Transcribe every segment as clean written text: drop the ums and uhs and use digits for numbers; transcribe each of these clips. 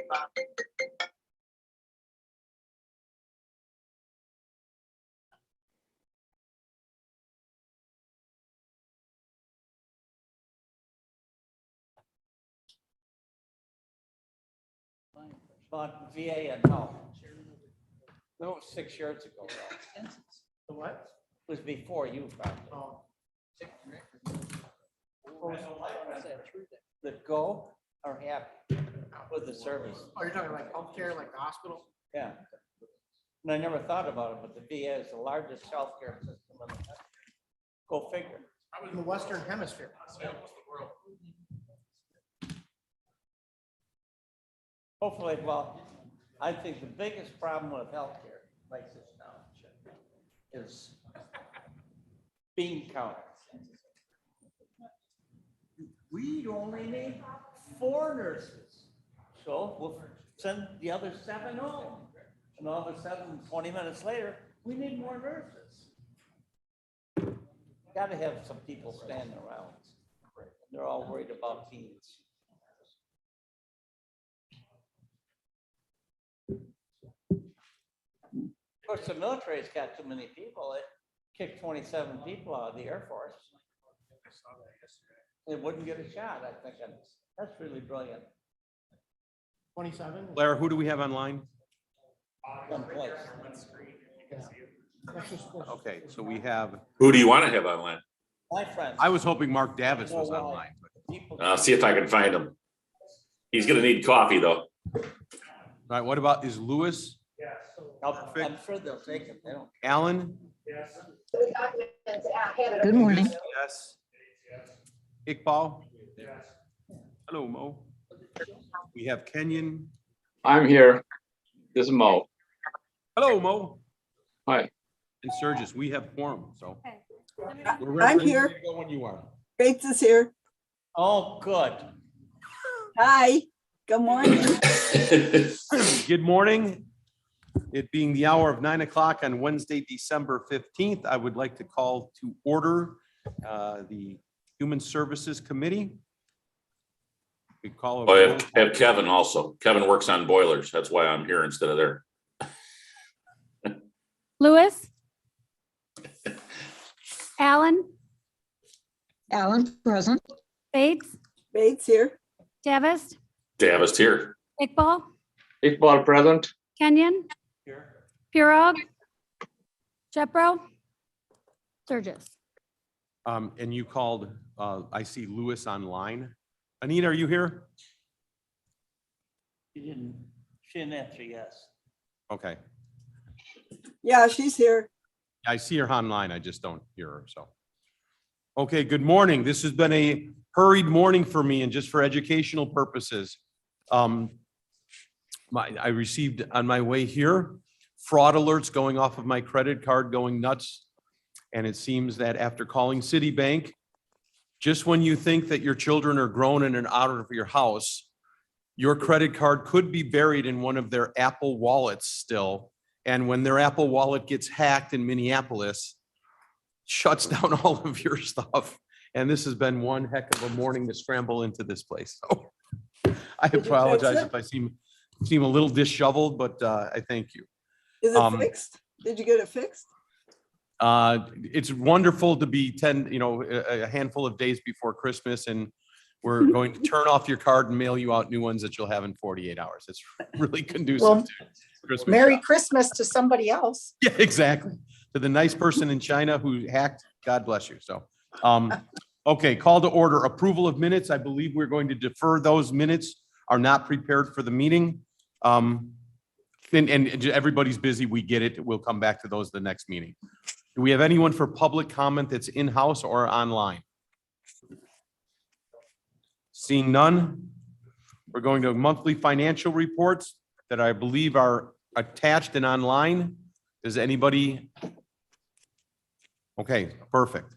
Bob. But VA and no. No, 6 years ago. Though. The what? It was before you probably. Oh. That go are happy with the service. Oh, you're talking like healthcare, like the hospital? Yeah. And I never thought about it, but the VA is the largest healthcare system in the country. Go figure. I was in the Western Hemisphere. Hopefully, well, I think the biggest problem with healthcare, like this township, is bean count. We only need 4 nurses. So we'll send the other 7 home. And all of a sudden, 20 minutes later, we need more nurses. Got to have some people standing around. They're all worried about beans. Of course, the military's got too many people. It kicked 27 people out of the Air Force. It wouldn't get a shot, I think. And that's really brilliant. 27? Blair, who do we have online? Someplace. Okay, so we have, Who do you want to have online? My friends. I was hoping Mark Davis was online. People- I'll see if I can find him. He's gonna need coffee though. All right, what about, is Lewis, I'm sure they'll take it. They don't. Alan? Good morning. Yes. Iqbal? Hello, Mo. We have Kenyon. I'm here. This is Mo. Hello, Mo. Hi. And Surges, we have quorum, so. I'm here. To go when you are. Faith is here. Oh, good. Hi, good morning. Good morning. It being the hour of 9 o'clock on Wednesday, December 15th, I would like to call to order the Human Services Committee. We call Oh, it. have Kevin also. Kevin works on boilers. That's why I'm here instead of there. Lewis? Allen? Alan, present. Bates? Faith's here. Davis? Davis here. Iqbal? Iqbal present. Kenyon? Pirog? Jepro? Sturgis? And you called, I see Lewis online. Anita, are you here? She didn't answer yes. Okay. Yeah, she's here. I see her online. I just don't hear her, so. Okay, good morning. This has been a hurried morning for me and just for educational purposes. I received on my way here, fraud alerts going off of my credit card going nuts. And it seems that after calling Citibank, just when you think that your children are grown and out of your house, your credit card could be buried in one of their Apple wallets still. And when their Apple wallet gets hacked in Minneapolis, shuts down all of your stuff. And this has been one heck of a morning to scramble into this place. So I Did you apologize fix it? if I seem a little disheveled, but I thank you. Is it fixed? Did you get it fixed? It's wonderful to be a handful of days before Christmas, and we're going to turn off your card and mail you out new ones that you'll have in 48 hours. It's really conducive Well, to Christmas. Merry shop. Christmas to somebody else. Yeah, exactly. To the nice person in China who hacked, God bless you. So, okay, call to order. Approval of minutes. I believe we're going to defer those minutes are not prepared for the meeting. And everybody's busy. We get it. We'll come back to those the next meeting. Do we have anyone for public comment that's in-house or online? Seeing none, we're going to monthly financial reports that I believe are attached and online. Does anybody? Okay, perfect.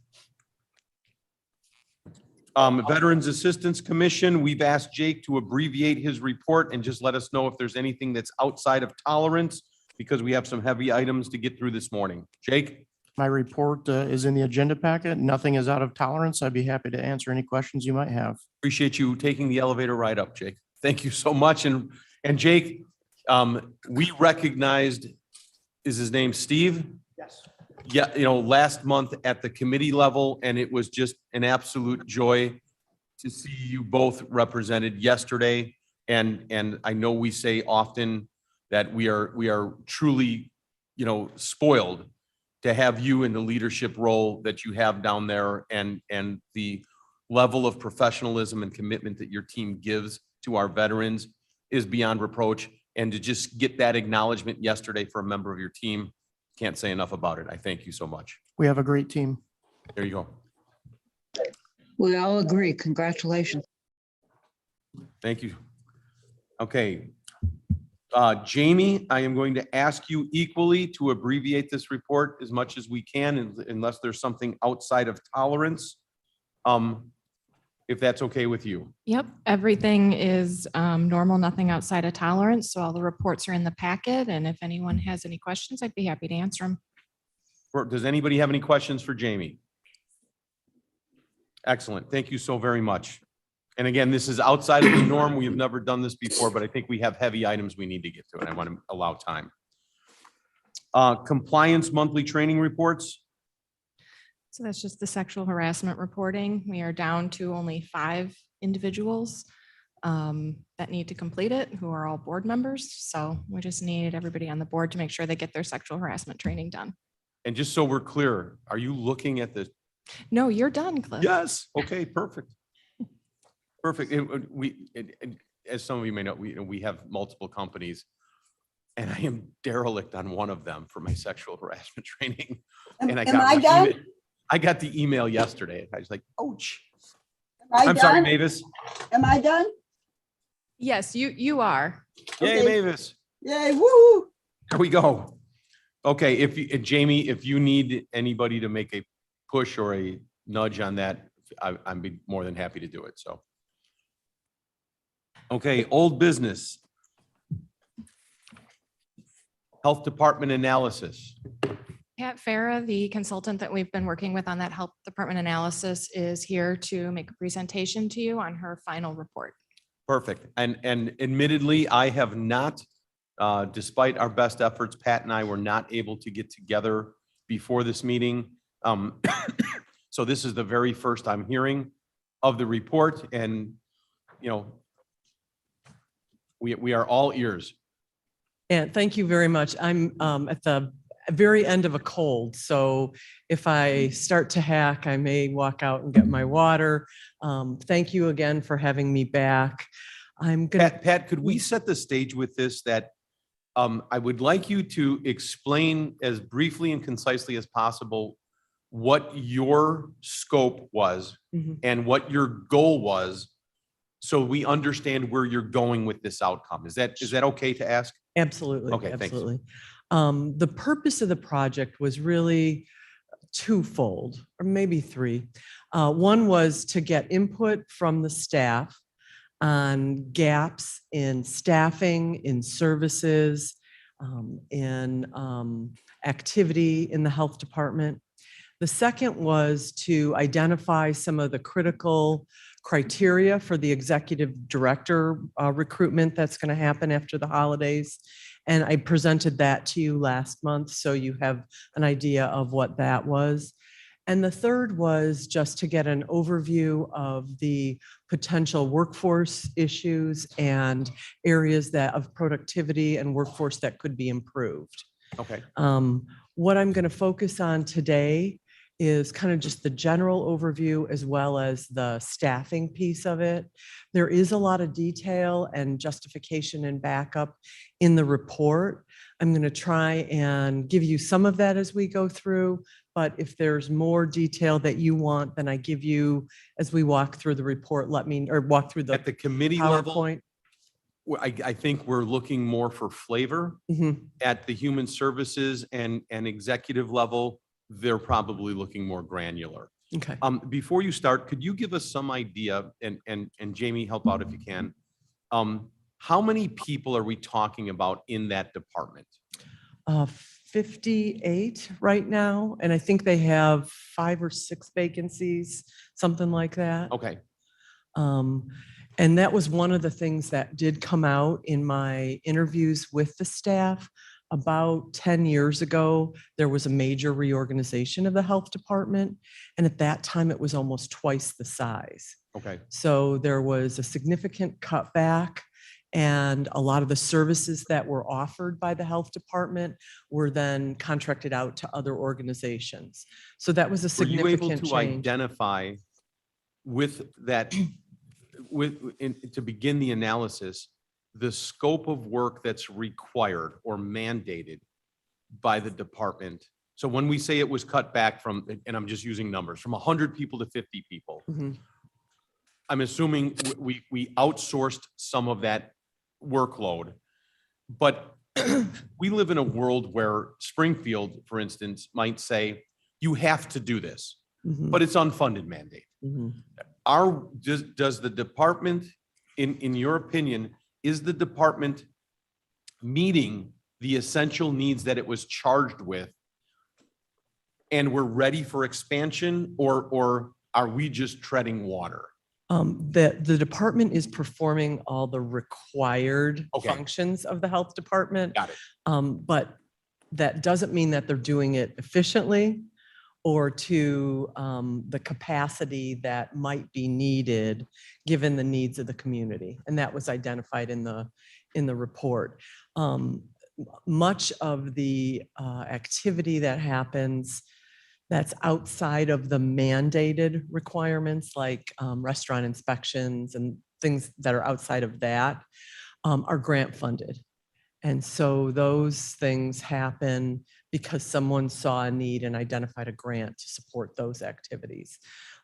Veterans Assistance Commission, we've asked Jake to abbreviate his report and just let us know if there's anything that's outside of tolerance, because we have some heavy items to get through this morning. Jake? My report is in the agenda packet. Nothing is out of tolerance. I'd be happy to answer any questions you might have. Appreciate you taking the elevator ride up, Jake. Thank you so much. And And Jake, we recognized, is his name Steve? Yes. Yeah, last month at the committee level, and it was just an absolute joy to see you both represented yesterday. And I know we say often that we are truly, spoiled to have you in the leadership role that you have down there, and the level of professionalism and commitment that your team gives to our veterans is beyond reproach. And to just get that acknowledgement yesterday for a member of your team, can't say enough about it. I thank you so much. We have a great team. There you go. We all agree. Congratulations. Thank you. Okay. Jamie, I am going to ask you equally to abbreviate this report as much as we can, unless there's something outside of tolerance. If that's okay with you. Yep, everything is normal, nothing outside of tolerance. So all the reports are in the packet. And if anyone has any questions, I'd be happy to answer them. Does anybody have any questions for Jamie? Excellent. Thank you so very much. And again, this is outside of the norm. We have never done this before, but I think we have heavy items we need to get to, and I want to allow time. Compliance monthly training reports. So that's just the sexual harassment reporting. We are down to only 5 individuals that need to complete it, who are all board members. So we just need everybody on the board to make sure they get their sexual harassment training done. And just so we're clear, are you looking at the? No, you're done, Cliff. Yes. Okay, perfect. Perfect. As some of you may know, we have multiple companies, and I am derelict on one of them for my sexual harassment training. And I got the email yesterday. I was like, ouch. I'm sorry, Mavis. Am I done? Yes, you are. Yay, Okay. Mavis. Yay, woo! There we go. Okay, Jamie, if you need anybody to make a push or a nudge on that, I'd be more than happy to do it, so. Okay, old business. Health Department analysis. Pat Farah, the consultant that we've been working with on that health department analysis, is here to make a presentation to you on her final report. Perfect. And admittedly, I have not, despite our best efforts, Pat and I were not able to get together before this meeting. So this is the very first I'm hearing of the report, and, we are all ears. And thank you very much. I'm at the very end of a cold, so if I start to hack, I may walk out and get my water. Thank you again for having me back. Pat, could we set the stage with this, that I would like you to explain as briefly and concisely as possible what your scope was and what your goal was, so we understand where you're going with this outcome. Is that okay to ask? Absolutely. Okay, thanks. Absolutely. The purpose of the project was really twofold, or maybe 3. One was to get input from the staff on gaps in staffing, in services, in activity in the health department. The second was to identify some of the critical criteria for the executive director recruitment that's going to happen after the holidays. And I presented that to you last month, so you have an idea of what that was. And the third was just to get an overview of the potential workforce issues and areas of productivity and workforce that could be improved. Okay. What I'm going to focus on today is kind of just the general overview as well as the staffing piece of it. There is a lot of detail and justification and backup in the report. I'm going to try and give you some of that as we go through, but if there's more detail that you want, then I give you as we walk through the report. Walk through At the committee level, PowerPoint. I think we're looking more for flavor. At the human services and executive level, they're probably looking more granular. Okay. Before you start, could you give us some idea, and Jamie, help out if you can. How many people are we talking about in that department? 58 right now, and I think they have 5 or 6 vacancies, something like that. Okay. And that was one of the things that did come out in my interviews with the staff. About 10 years ago, there was a major reorganization of the health department. And at that time, it was almost twice the size. Okay. So there was a significant cutback, and a lot of the services that were offered by the health department were then contracted out to other organizations. So that was a Were you able significant to change. identify with that, to begin the analysis, the scope of work that's required or mandated by the department? So when we say it was cut back from, and I'm just using numbers, from 100 people to 50 people, Mhm. I'm assuming we outsourced some of that workload, but we live in a world where Springfield, for instance, might say, you have to do this, Mhm. but it's unfunded mandate. Mhm. Does the department, in your opinion, is the department meeting the essential needs that it was charged with? And we're ready for expansion, or are we just treading water? The department is performing all the required Okay. functions of the health department. Got it. But that doesn't mean that they're doing it efficiently or to the capacity that might be needed given the needs of the community. And that was identified in the report. Much of the activity that happens that's outside of the mandated requirements, like restaurant inspections and things that are outside of that, are grant funded. And so those things happen because someone saw a need and identified a grant to support those activities.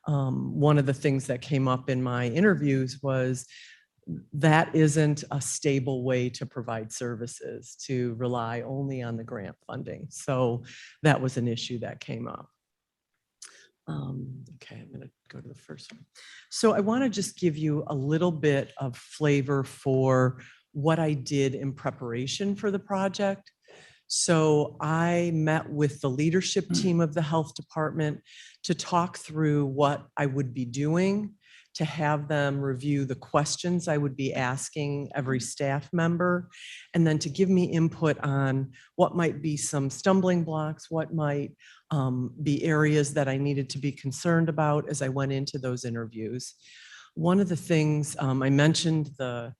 One of the things that came up in my interviews was that isn't a stable way to provide services, to rely only on the grant funding. So that was an issue that came up. Okay, I'm going to go to the first one. So I want to just give you a little bit of flavor for what I did in preparation for the project. So I met with the leadership team of the health department to talk through what I would be doing, to have them review the questions I would be asking every staff member, and then to give me input on what might be some stumbling blocks, what might be areas that I needed to be concerned about as I went into those interviews. One of the things I mentioned, the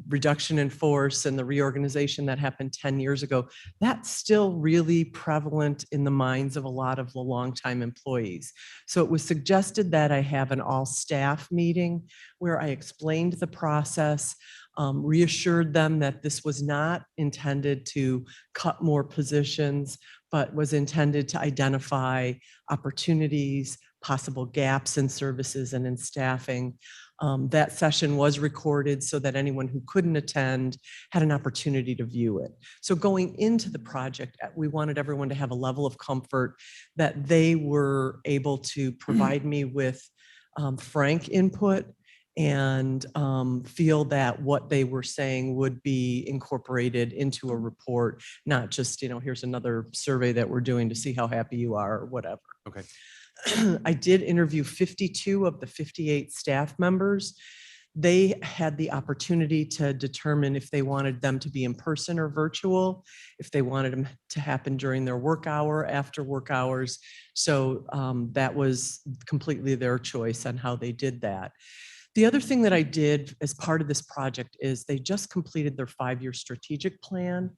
reduction in force and the reorganization that happened 10 years ago, that's still really prevalent in the minds of a lot of the longtime employees. So it was suggested that I have an all-staff meeting where I explained the process, reassured them that this was not intended to cut more positions, but was intended to identify opportunities, possible gaps in services and in staffing. That session was recorded so that anyone who couldn't attend had an opportunity to view it. So going into the project, we wanted everyone to have a level of comfort that they were able to provide me with frank input and feel that what they were saying would be incorporated into a report, not just, here's another survey that we're doing to see how happy you are or whatever. Okay. I did interview 52 of the 58 staff members. They had the opportunity to determine if they wanted them to be in person or virtual, if they wanted them to happen during their work hour, after work hours. So that was completely their choice on how they did that. The other thing that I did as part of this project is they just completed their 5-year strategic plan,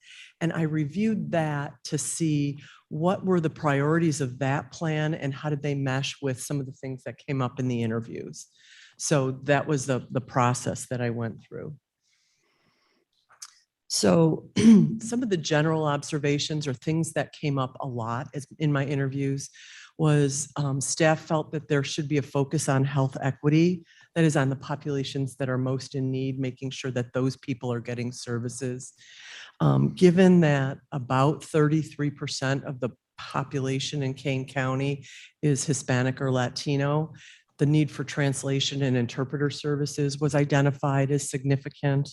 and I reviewed that to see what were the priorities of that plan and how did they mesh with some of the things that came up in the interviews. So that was the process that I went through. So some of the general observations or things that came up a lot in my interviews was staff felt that there should be a focus on health equity, that is on the populations that are most in need, making sure that those people are getting services. Given that about 33% of the population in Kane County is Hispanic or Latino, the need for translation and interpreter services was identified as significant.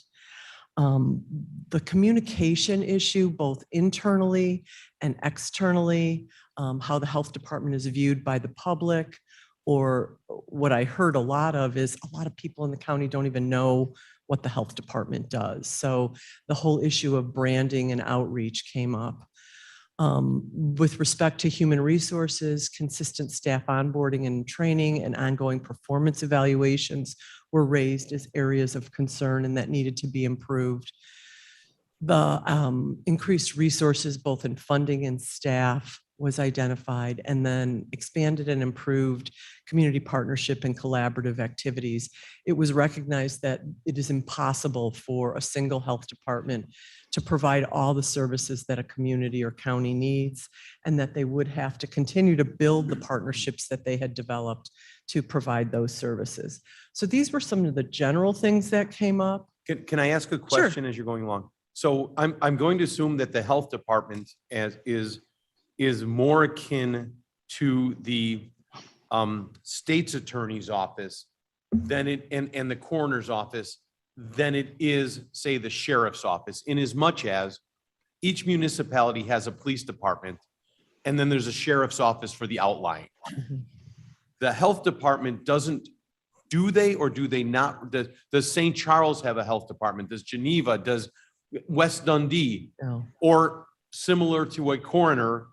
The communication issue, both internally and externally, how the health department is viewed by the public, or what I heard a lot of is a lot of people in the county don't even know what the health department does. So the whole issue of branding and outreach came up. With respect to human resources, consistent staff onboarding and training and ongoing performance evaluations were raised as areas of concern and that needed to be improved. The increased resources, both in funding and staff, was identified, and then expanded and improved community partnership and collaborative activities. It was recognized that it is impossible for a single health department to provide all the services that a community or county needs, and that they would have to continue to build the partnerships that they had developed to provide those services. So these were some of the general things that came up. Can I ask a question as you're going along? So I'm going to assume that the health department is more akin to the state's attorney's office than it and the coroner's office than it is, say, the sheriff's office, in as much as each municipality has a police department and then there's a sheriff's office for the outlying. The health department doesn't, do they or do they not? Does St. Charles have a health department? Does Geneva? Does West Dundee? No. Or similar to a coroner,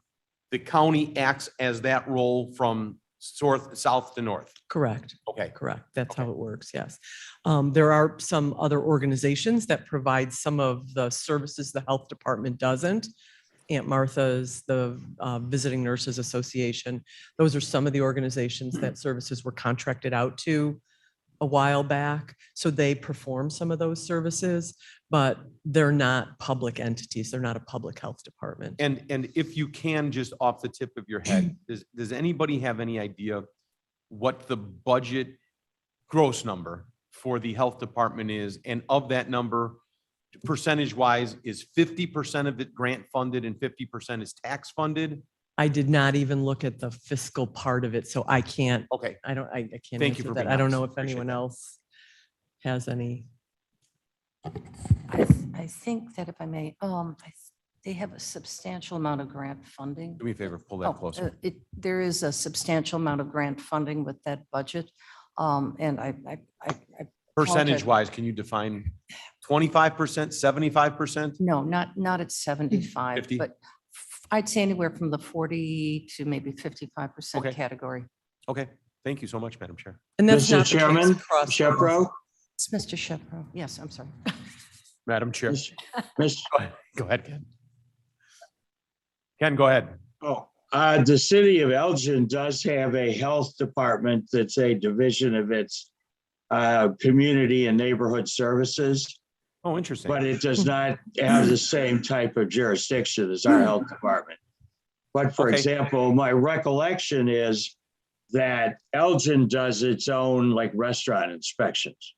the county acts as that role from south to north? Correct. Okay. Correct. That's how it works. Yes. There are some other organizations that provide some of the services the health department doesn't. Aunt Martha's, the Visiting Nurses Association. Those are some of the organizations that services were contracted out to a while back. So they perform some of those services, but they're not public entities. They're not a public health department. And if you can, just off the tip of your head, does anybody have any idea what the budget gross number for the health department is? And of that number, percentage wise, is 50% of it grant funded and 50% is tax funded? I did not even look at the fiscal part of it, so I can't, Okay. I can't Thank you answer for that. being I don't honest. know if Appreciate anyone that. else has any. I think that if I may, they have a substantial amount of grant funding. Do me a favor, pull that closer. There is a substantial amount of grant funding with that budget. And I Percentage wise, can you define 25%, 75%? No, not at 75, 50? but I'd say anywhere from the 40 to maybe 55% Okay. category. Okay. Thank you so much, Madam Chair. And that's Mr. not the case Chairman, across the Shepro, It's Mr. Shepro. Yes, I'm sorry. Madam Chair. Mr. Go ahead, Ken. Ken, go ahead. The city of Elgin does have a health department that's a division of its community and neighborhood services, Oh, interesting. but it does not have the same type of jurisdiction as our health department. But for Okay. example, my recollection is that Elgin does its own like restaurant inspections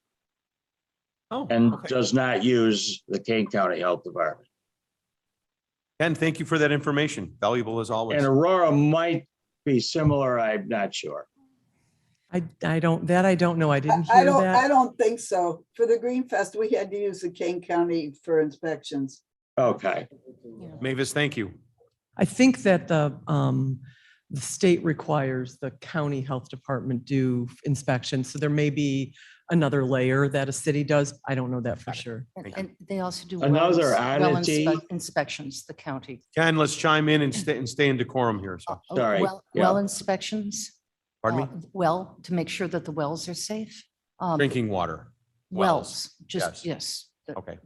Oh, and okay. does not use the Kane County Health Department. Ken, thank you for that information. Valuable as always. And Aurora might be similar, I'm not sure. I don't know. I didn't I hear that. don't think so. For the Green Fest, we had to use the Kane County for inspections. Okay. Mavis, thank you. I think that the state requires the county health department do inspections. So there may be another layer that a city does. I don't know that for sure. And they also do Another well oddity- inspections, the county. Ken, let's chime in and stay in decorum here. So, Sorry. Well inspections. pardon me? Well, to make sure that the wells are safe. Drinking water. Wells, just, Yes. yes. Okay.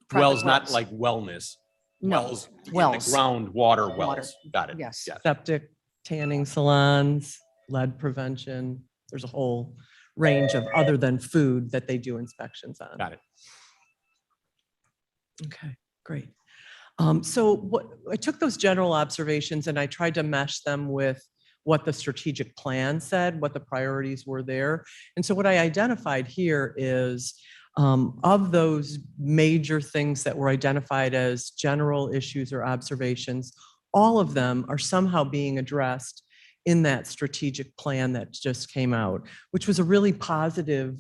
private Wells, not wells. like wellness. No, Wells. in the wells. Groundwater Water. wells. Got it. Yes. Yes. Septic, tanning salons, lead prevention. There's a whole range of other than food that they do inspections on. Got it. Okay, great. So I took those general observations and I tried to mesh them with what the strategic plan said, what the priorities were there. And so what I identified here is of those major things that were identified as general issues or observations, all of them are somehow being addressed in that strategic plan that just came out, which was a really positive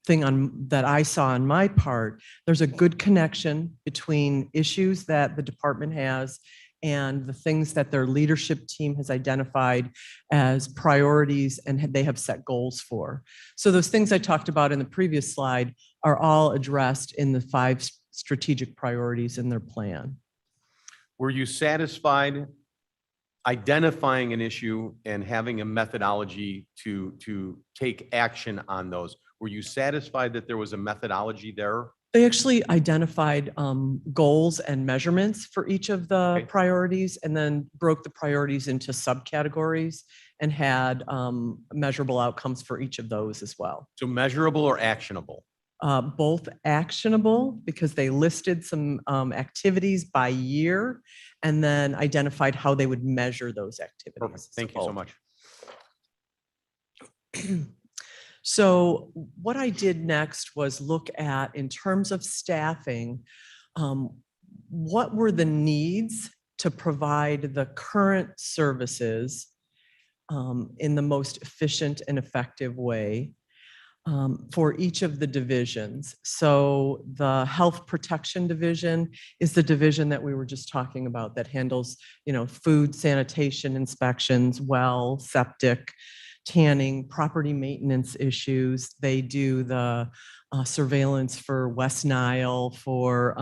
thing that I saw on my part. There's a good connection between issues that the department has and the things that their leadership team has identified as priorities and they have set goals for. So those things I talked about in the previous slide are all addressed in the 5 strategic priorities in their plan. Were you satisfied identifying an issue and having a methodology to take action on those? Were you satisfied that there was a methodology there? They actually identified goals and measurements for each of the Okay. priorities, and then broke the priorities into subcategories and had measurable outcomes for each of those as well. So measurable or actionable? Both actionable, because they listed some activities by year and then identified how they would measure those activities. Perfect. Thank you so much. So what I did next was look at, in terms of staffing, what were the needs to provide the current services in the most efficient and effective way for each of the divisions. So the Health Protection Division is the division that we were just talking about that handles, food, sanitation inspections, well, septic, tanning, property maintenance issues. They do the surveillance for West Nile, for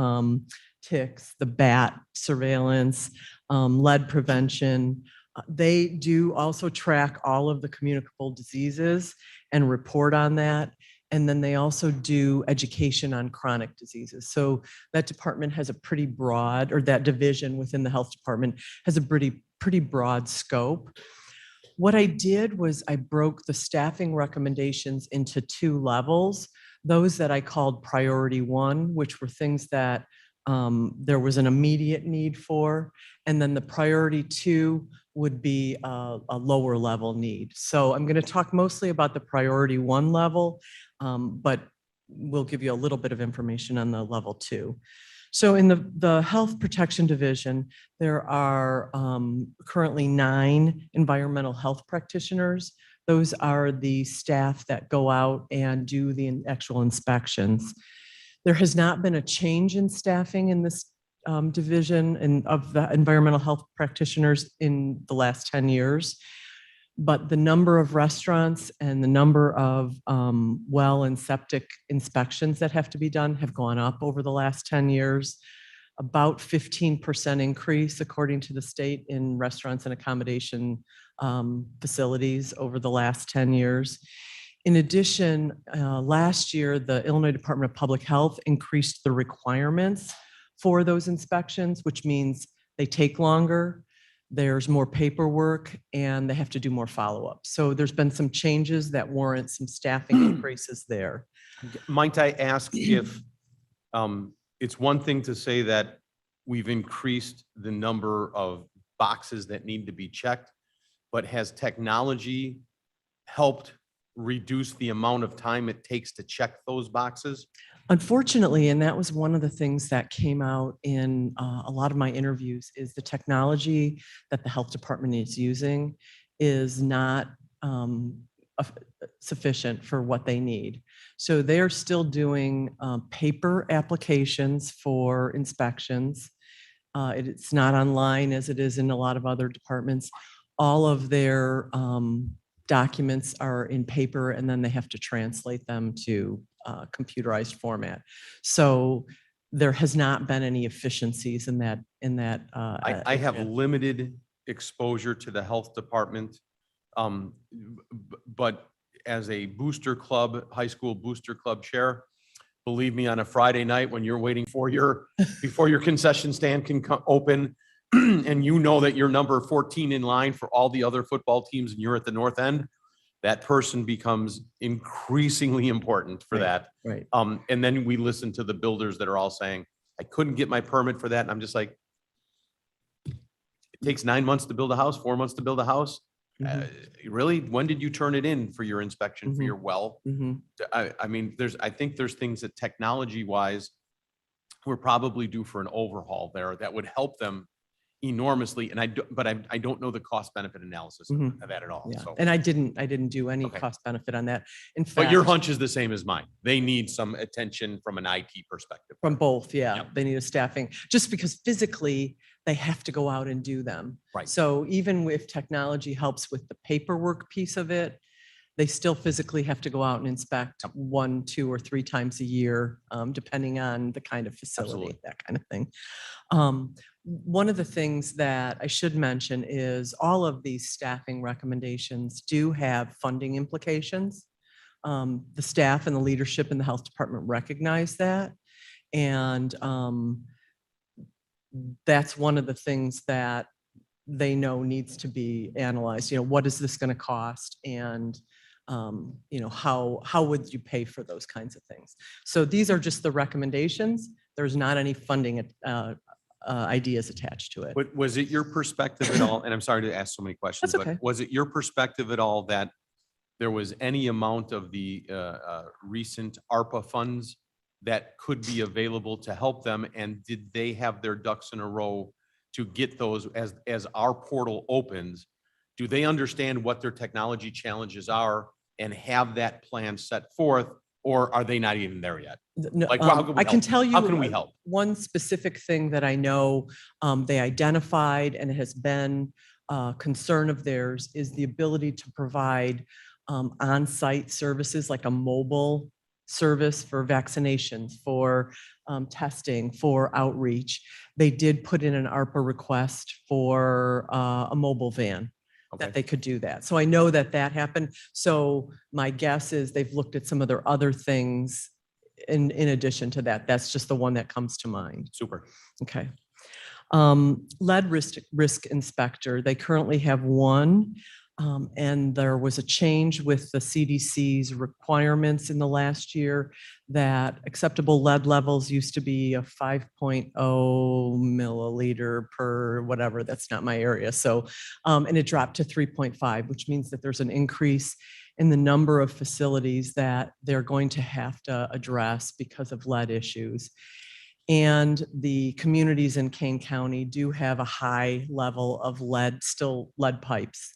ticks, the bat surveillance, lead prevention. They do also track all of the communicable diseases and report on that. And then they also do education on chronic diseases. So that department has a pretty broad, or that division within the health department has a pretty broad scope. What I did was I broke the staffing recommendations into 2 levels. Those that I called priority 1, which were things that there was an immediate need for. And then the priority 2 would be a lower level need. So I'm going to talk mostly about the priority 1 level, but we'll give you a little bit of information on the level 2. So in the Health Protection Division, there are currently 9 environmental health practitioners. Those are the staff that go out and do the actual inspections. There has not been a change in staffing in this division and of the environmental health practitioners in the last 10 years. But the number of restaurants and the number of well and septic inspections that have to be done have gone up over the last 10 years. About 15% increase, according to the state, in restaurants and accommodation facilities over the last 10 years. In addition, last year, the Illinois Department of Public Health increased the requirements for those inspections, which means they take longer, there's more paperwork, and they have to do more follow-up. So there's been some changes that warrant some staffing increases there. Might I ask if it's one thing to say that we've increased the number of boxes that need to be checked, but has technology helped reduce the amount of time it takes to check those boxes? Unfortunately, and that was one of the things that came out in a lot of my interviews, is the technology that the health department is using is not sufficient for what they need. So they're still doing paper applications for inspections. It's not online as it is in a lot of other departments. All of their documents are in paper, and then they have to translate them to computerized format. So there has not been any efficiencies in that. I have limited exposure to the health department, but as a booster club, high school booster club chair, believe me, on a Friday night when you're waiting for before your concession stand can open, and you know that you're number 14 in line for all the other football teams and you're at the north end, that person becomes increasingly important for that. Right. And then we listen to the builders that are all saying, I couldn't get my permit for that. And I'm just like, it takes 9 months to build a house, 4 months to build a house. Really? When did you turn it in for your inspection for your well? I mean, I think there's things that technology wise, we're probably due for an overhaul there that would help them enormously. And I don't know the cost benefit analysis of that at all. Yeah. So, And I didn't do any Okay. cost benefit on that. In fact, but your hunch is the same as mine. They need some attention from an IT perspective. from both, yeah, Yep. they need a staffing, just because physically they have to go out and do them. Right. So even if technology helps with the paperwork piece of it, they still physically have to go out and inspect 1, 2, or 3 times a year, depending on the kind of facility, Absolutely. that kind of thing. One of the things that I should mention is all of these staffing recommendations do have funding implications. The staff and the leadership in the health department recognize that. And that's one of the things that they know needs to be analyzed. What is this going to cost? And how would you pay for those kinds of things? So these are just the recommendations. There's not any funding ideas attached to it. But was it your perspective at all, and I'm sorry to ask so many questions, That's but okay. was it your perspective at all that there was any amount of the recent ARPA funds that could be available to help them? And did they have their ducks in a row to get those as our portal opens? Do they understand what their technology challenges are and have that plan set forth, or are they not even there yet? No, Like, how can we I can help? tell you. How can we help? One specific thing that I know they identified and has been a concern of theirs is the ability to provide on-site services like a mobile service for vaccinations, for testing, for outreach. They did put in an ARPA request for a mobile van that they could do that. So I know that happened. So my guess is they've looked at some of their other things in addition to that. That's just the one that comes to mind. Super. Okay. Lead risk inspector, they currently have one. And there was a change with the CDC's requirements in the last year that acceptable lead levels used to be a 5.0 milliliter per whatever. That's not my area. So, and it dropped to 3.5, which means that there's an increase in the number of facilities that they're going to have to address because of lead issues. And the communities in Kane County do have a high level of lead pipes.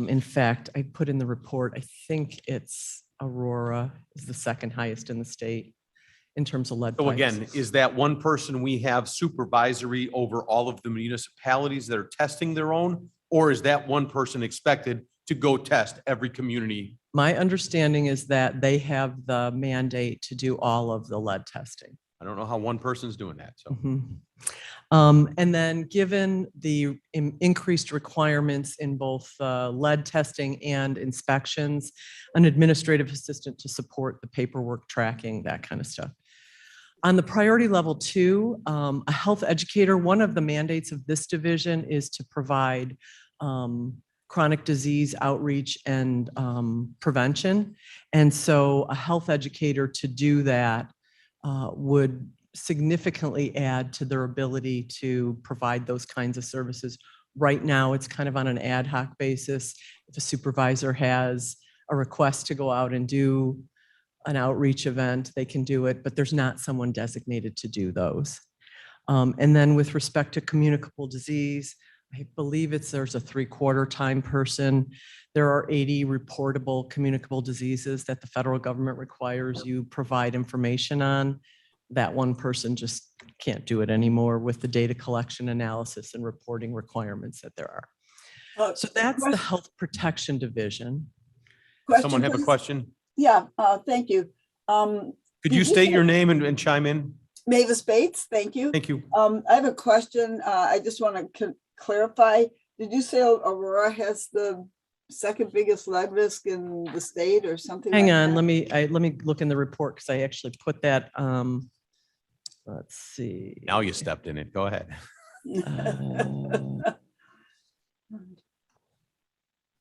In fact, I put in the report, I think it's Aurora is the second highest in the state in terms of lead So pipes. again, is that one person we have supervisory over all of the municipalities that are testing their own? Or is that one person expected to go test every community? My understanding is that they have the mandate to do all of the lead testing. I don't know how one person's doing that, so. And then given the increased requirements in both lead testing and inspections, an administrative assistant to support the paperwork tracking, that kind of stuff. On the priority level 2, a health educator, one of the mandates of this division is to provide chronic disease outreach and prevention. And so a health educator to do that would significantly add to their ability to provide those kinds of services. Right now, it's kind of on an ad hoc basis. If a supervisor has a request to go out and do an outreach event, they can do it, but there's not someone designated to do those. And then with respect to communicable disease, I believe there's a 3/4 time person. There are 80 reportable communicable diseases that the federal government requires you provide information on. That one person just can't do it anymore with the data collection, analysis, and reporting requirements that there are. So that's the Health Protection Division. Someone have a question? Yeah, thank you. Could you state your name and chime in? Mavis Bates, thank you. Thank you. I have a question. I just want to clarify. Did you say Aurora has the second biggest lead risk in the state or something? Hang like on, that? let me look in the report because I actually put that. Let's see. Now you stepped in it. Go ahead.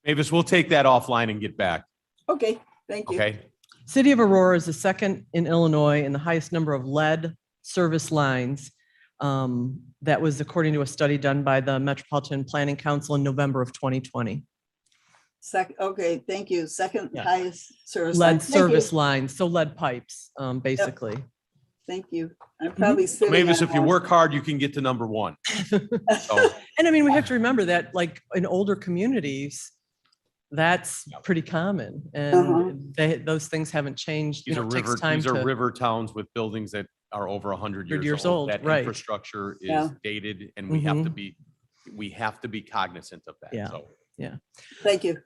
Mavis, we'll take that offline and get back. Okay, thank you. Okay. City of Aurora is the second in Illinois in the highest number of lead service lines. That was according to a study done by the Metropolitan Planning Council in November of 2020. Okay, thank you. Second Yeah. highest service. Lead line. Thank you. service lines, so lead pipes, basically. Thank you. I'm probably sitting. Mavis, on if you one. work hard, you can get to number 1. So, And I mean, we have to remember that like in older communities, that's pretty common. And those things haven't changed. these are It takes time river to. river towns with buildings that are over 100 100 years old. old, That right. infrastructure is Yeah. dated and we have to Mhm. be cognizant of that. Yeah. So Thank you.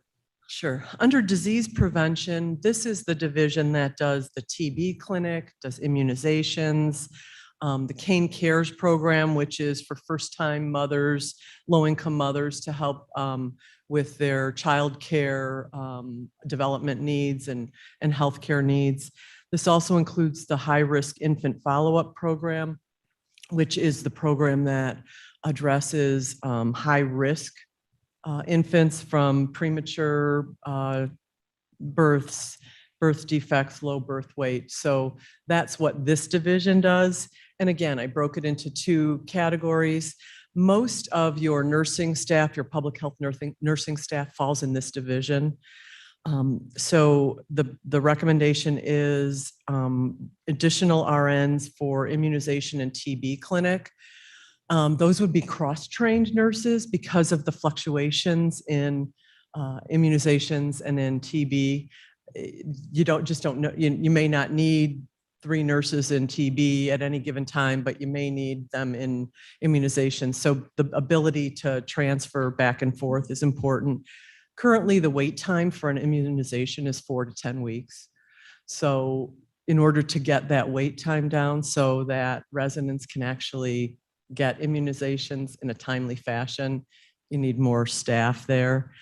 Sure. Under disease prevention, this is the division that does the TB clinic, does immunizations, the Cane Cares program, which is for first-time mothers, low-income mothers to help with their childcare development needs and healthcare needs. This also includes the high-risk infant follow-up program, which is the program that addresses high-risk infants from premature births, birth defects, low birth weight. So that's what this division does. And again, I broke it into two categories. Most of your nursing staff, your public health nursing staff falls in this division. So the recommendation is additional RNs for immunization and TB clinic. Those would be cross-trained nurses because of the fluctuations in immunizations and in TB. You don't know, you may not need 3 nurses in TB at any given time, but you may need them in immunization. So the ability to transfer back and forth is important. Currently, the wait time for an immunization is 4 to 10 weeks. So in order to get that wait time down so that residents can actually get immunizations in a timely fashion, you need more staff there.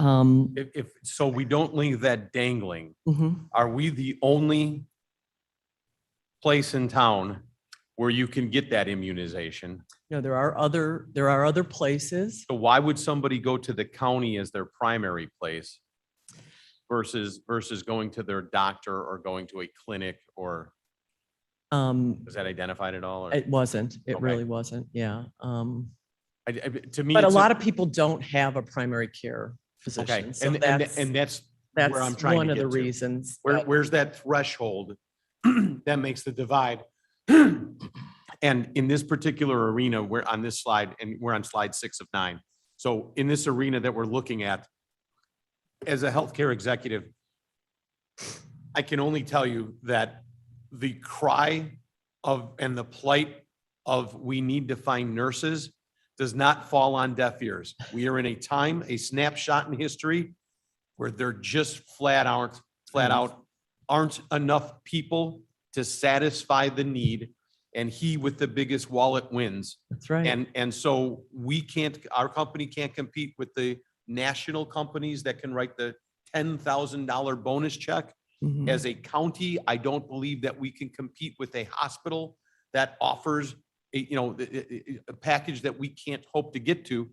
if so we don't leave that dangling, Mhm. are we the only place in town where you can get that immunization? No, there are other places. So why would somebody go to the county as their primary place versus going to their doctor or going to a clinic, or was that identified at all? Or? It wasn't. It Okay. really wasn't. Yeah. To me, But a it's lot of people don't have a primary care okay, physician. So and that's where I'm that's trying one to of the get to. reasons. but- Where's that threshold that makes the divide? And in this particular arena, we're on this slide, and we're on slide 6 of 9. So in this arena that we're looking at, as a healthcare executive, I can only tell you that the cry of and the plight of we need to find nurses does not fall on deaf ears. We are in a time, a snapshot in history where there just flat out aren't enough people to satisfy the need, and he with the biggest wallet wins. That's right. And so our company can't compete with the national companies that can write the $10,000 bonus check. Mhm. As a county, I don't believe that we can compete with a hospital that offers a package that we can't hope to get to.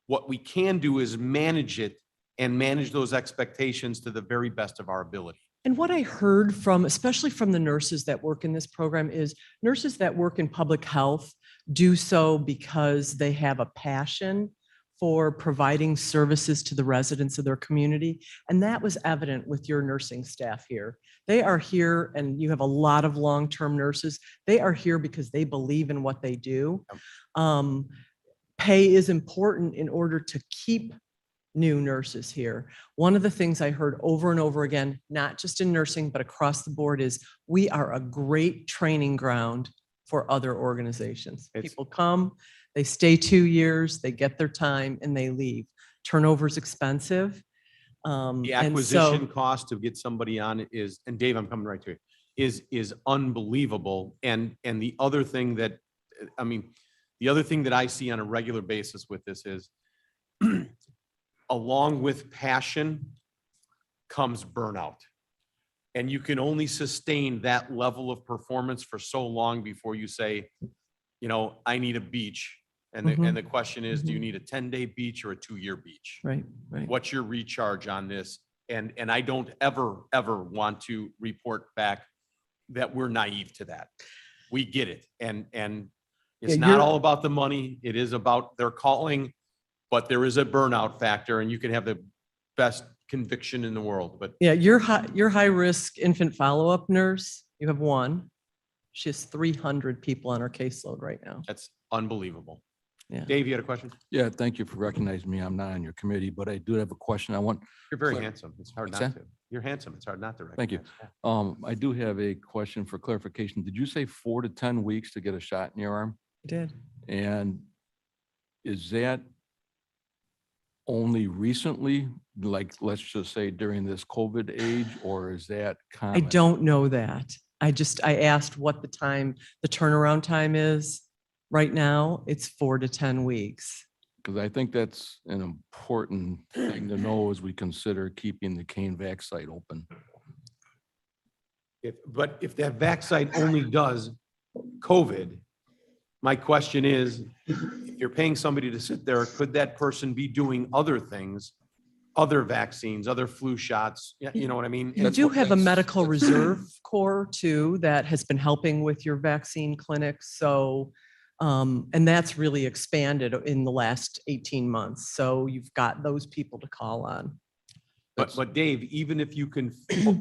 What we can do is manage it and manage those expectations to the very best of our ability. And what I heard from, especially from the nurses that work in this program, is nurses that work in public health do so because they have a passion for providing services to the residents of their community. And that was evident with your nursing staff here. They are here, and you have a lot of long-term nurses. They are here because they believe in what they do. Pay is important in order to keep new nurses here. One of the things I heard over and over again, not just in nursing, but across the board, is we are a great training ground for other organizations. People come, they stay 2 years, they get their time, and they leave. Turnover is expensive. The acquisition cost to get somebody on is, and Dave, I'm coming right to you, is unbelievable. And the other thing that, the other thing that I see on a regular basis with this is along with passion comes burnout. And you can only sustain that level of performance for so long before you say, I need a beach. And the question is, do you need a 10-day beach or a 2-year beach? Right. What's your recharge on this? And I don't ever want to report back that we're naive to that. We get it. And it's not all about the money. It is about their calling, but there is a burnout factor, and you can have the best conviction in the world. But yeah, your high risk infant follow-up nurse, you have one. She has 300 people on her caseload right now. that's unbelievable. Yeah. Dave, you had a question? Yeah, thank you for recognizing me. I'm not on your committee, but I do have a question. I want, You're very Clear. handsome. It's hard What's not that? to. You're handsome. It's hard not to Thank you. recognize. I do have a question for clarification. Did you say 4 to 10 weeks to get a shot in your arm? I did. And is that only recently, like, let's just say during this COVID age, or is that I common? don't know that. I asked what the turnaround time is. Right now, it's 4 to 10 weeks. Because I think that's an important thing to know as we consider keeping the Kane Vac site open. But if that vac site only does COVID, my question is, if you're paying somebody to sit there, could that person be doing other things, other vaccines, other flu shots? You know what I mean? You That's do what- have a that's- medical that's- reserve corps too that has been helping with your vaccine clinics. So, and that's really expanded in the last 18 months. So you've got those people to call on. But Dave, even if you can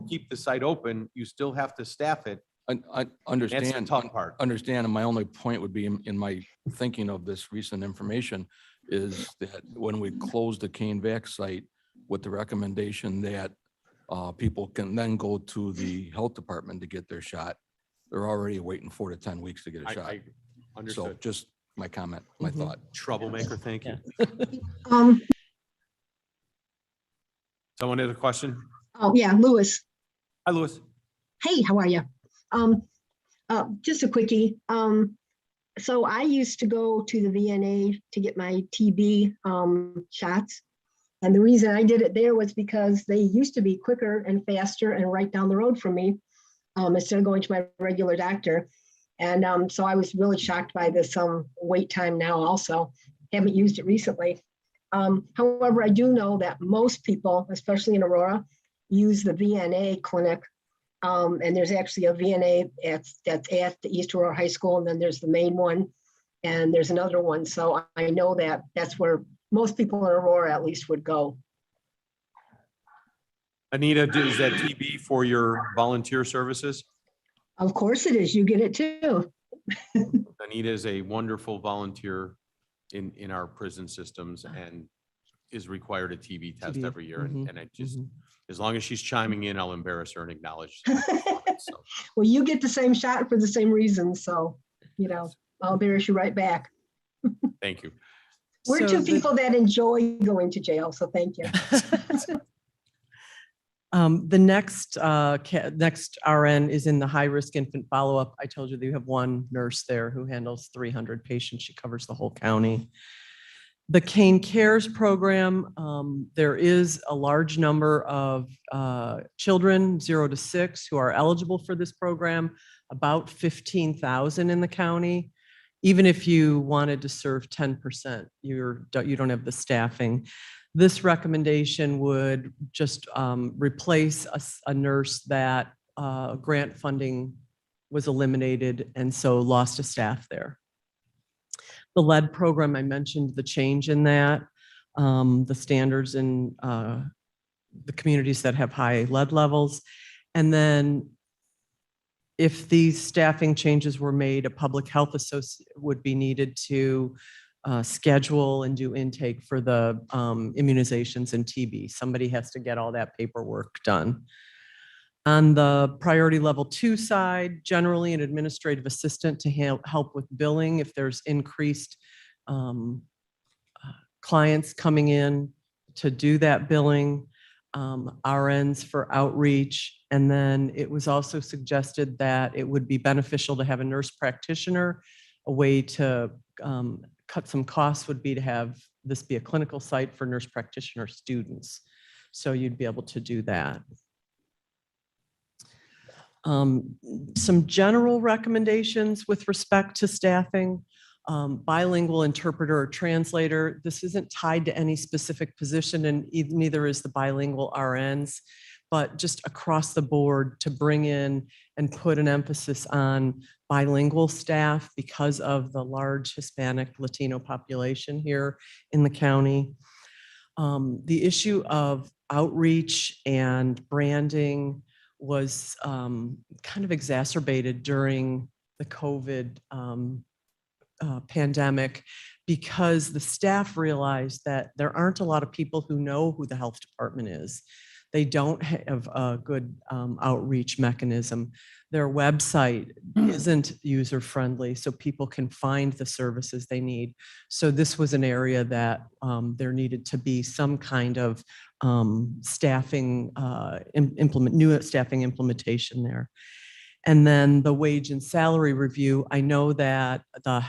keep the site open, you still have to staff it. I That's the understand. tough part. Understand, and my only point would be in my thinking of this recent information is that when we close the Kane Vac site with the recommendation that people can then go to the health department to get their shot, they're already waiting 4 to 10 weeks to get a shot. I So understood. just my comment, my Mhm. thought. Troublemaker, thank you. Um, Someone has a question? oh, yeah, Louis. Hi, Louis. Hey, how are you? Just a quickie. So I used to go to the VNA to get my TB shots. And the reason I did it there was because they used to be quicker and faster and right down the road from me, instead of going to my regular doctor. And so I was really shocked by this wait time now also. Haven't used it recently. However, I do know that most people, especially in Aurora, use the VNA clinic. And there's actually a VNA that's at the East Aurora High School, and then there's the main one, and there's another one. So I know that that's where most people in Aurora at least would go. Anita, is that TB for your volunteer services? Of course it is. You get it too. Anita is a wonderful volunteer in our prison systems and is required a TB test TB, every year. And I just, mhm. as long as she's chiming in, I'll embarrass her and acknowledge. So, Well, you get the same shot for the same reason. So, I'll embarrass you right back. thank you. We're So two the- people that enjoy going to jail. So thank you. The next RN is in the high-risk infant follow-up. I told you that you have one nurse there who handles 300 patients. She covers the whole county. The Kane Cares program, there is a large number of children 0 to 6 who are eligible for this program, about 15,000 in the county. Even if you wanted to serve 10%, you don't have the staffing. This recommendation would just replace a nurse that grant funding was eliminated and so lost a staff there. The lead program, I mentioned the change in that, the standards in the communities that have high lead levels. And then if these staffing changes were made, a public health associate would be needed to schedule and do intake for the immunizations and TB. Somebody has to get all that paperwork done. On the priority level 2 side, generally an administrative assistant to help with billing if there's increased clients coming in to do that billing, RNs for outreach. And then it was also suggested that it would be beneficial to have a nurse practitioner. A way to cut some costs would be to have this be a clinical site for nurse practitioner students. So you'd be able to do that. Some general recommendations with respect to staffing, bilingual interpreter or translator. This isn't tied to any specific position and neither is the bilingual RNs, but just across the board to bring in and put an emphasis on bilingual staff because of the large Hispanic Latino population here in the county. The issue of outreach and branding was kind of exacerbated during the COVID pandemic because the staff realized that there aren't a lot of people who know who the health department is. They don't have a good outreach mechanism. Their website isn't user-friendly, so people can find the services they need. So this was an area that there needed to be some kind of staffing, new staffing implementation there. And then the wage and salary review, I know that the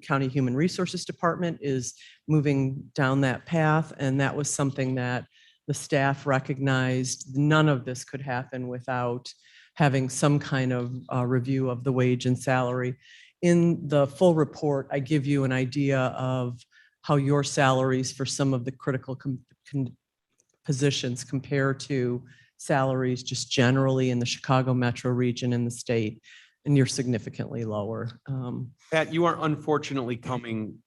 County Human Resources Department is moving down that path, and that was something that the staff recognized. None of this could happen without having some kind of review of the wage and salary. In the full report, I give you an idea of how your salaries for some of the critical positions compare to salaries just generally in the Chicago metro region in the state, and you're significantly lower. Pat, you are unfortunately coming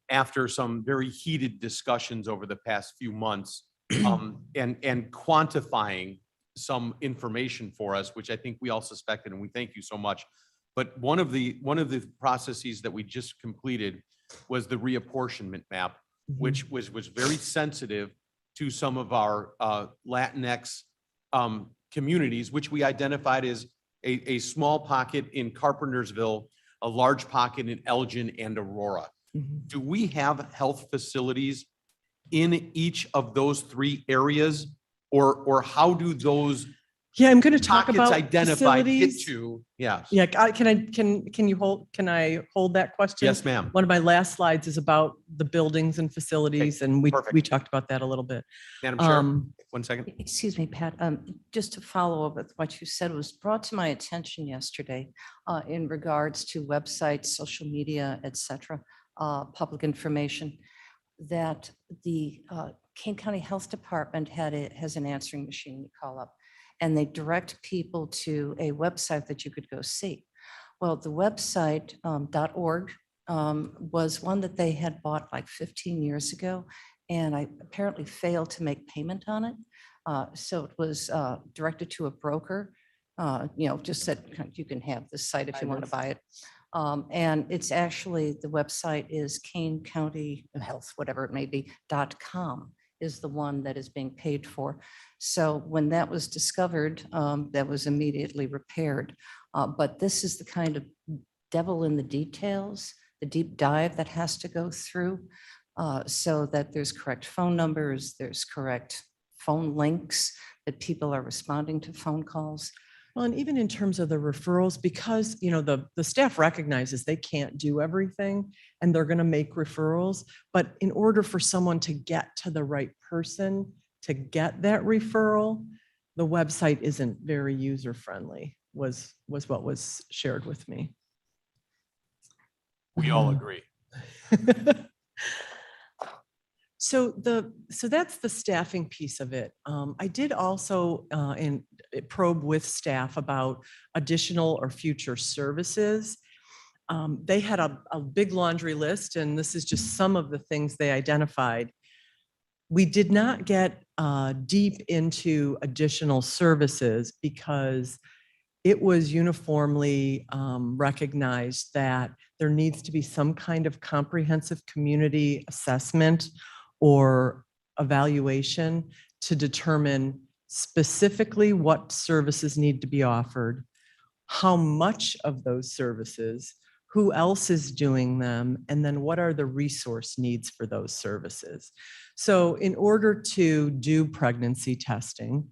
after some very heated discussions over the past few months and quantifying some information for us, which I think we all suspected, and we thank you so much. But one of the processes that we just completed was the reapportionment map, which was very sensitive to some of our Latinx communities, which we identified as a small pocket in Carpentersville, a large pocket in Elgin and Aurora. Do we have health facilities in each of those three areas, or how do those Yeah, I'm going to talk pockets about identified get facilities. to? Yeah. Yeah, can I hold that question? Yes, ma'am. One of my last slides is about the buildings and facilities, and we perfect. talked about that a little bit. Madam Chair, 1 second. Excuse me, Pat, just to follow up with what you said, was brought to my attention yesterday in regards to websites, social media, et cetera, public information, that the Kane County Health Department has an answering machine you call up, and they direct people to a website that you could go see. Well, the website .org was one that they had bought like 15 years ago, and I apparently failed to make payment on it. So it was directed to a broker, just said you can have this site if you want to buy it. And it's actually, the website is Kane County Health, whatever it may be, .com is the one that is being paid for. So when that was discovered, that was immediately repaired. But this is the kind of devil in the details, the deep dive that has to go through so that there's correct phone numbers, there's correct phone links, that people are responding to phone calls. Well, and even in terms of the referrals, because, the staff recognizes they can't do everything and they're going to make referrals. But in order for someone to get to the right person to get that referral, the website isn't very user-friendly, was what was shared with me. We all agree. So that's the staffing piece of it. I did also probe with staff about additional or future services. They had a big laundry list, and this is just some of the things they identified. We did not get deep into additional services because it was uniformly recognized that there needs to be some kind of comprehensive community assessment or evaluation to determine specifically what services need to be offered, how much of those services, who else is doing them, and then what are the resource needs for those services. So in order to do pregnancy testing,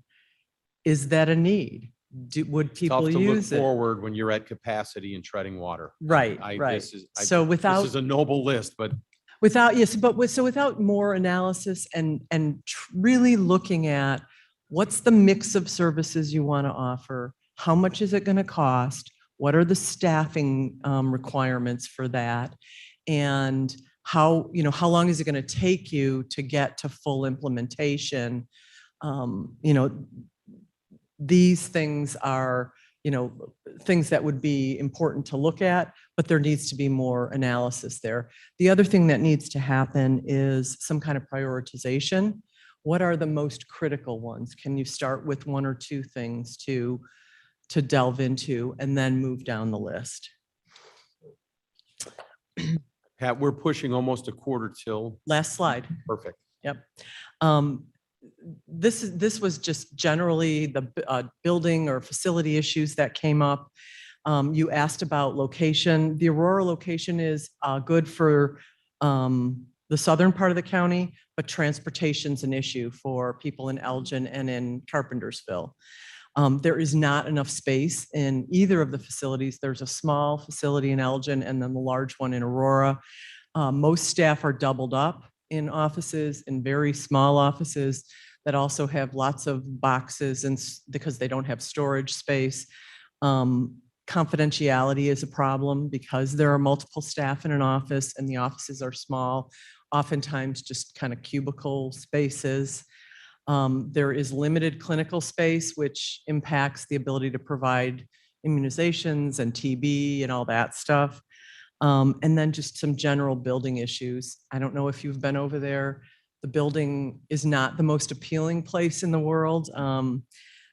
is that a need? Would people Tough to use look it? forward when you're at capacity and treading water. Right, right. This is Without a noble list, but without more analysis and really looking at what's the mix of services you want to offer, how much is it going to cost, what are the staffing requirements for that, and how long is it going to take you to get to full implementation. These things are things that would be important to look at, but there needs to be more analysis there. The other thing that needs to happen is some kind of prioritization. What are the most critical ones? Can you start with one or two things to delve into and then move down the list? Pat, we're pushing almost a quarter till. Last slide. Perfect. Yep. This was just generally the building or facility issues that came up. You asked about location. The Aurora location is good for the southern part of the county, but transportation's an issue for people in Elgin and in Carpentersville. There is not enough space in either of the facilities. There's a small facility in Elgin and then the large one in Aurora. Most staff are doubled up in offices, in very small offices that also have lots of boxes and because they don't have storage space. Confidentiality is a problem because there are multiple staff in an office and the offices are small, oftentimes just kind of cubicle spaces. There is limited clinical space, which impacts the ability to provide immunizations and TB and all that stuff. And then just some general building issues. I don't know if you've been over there. The building is not the most appealing place in the world.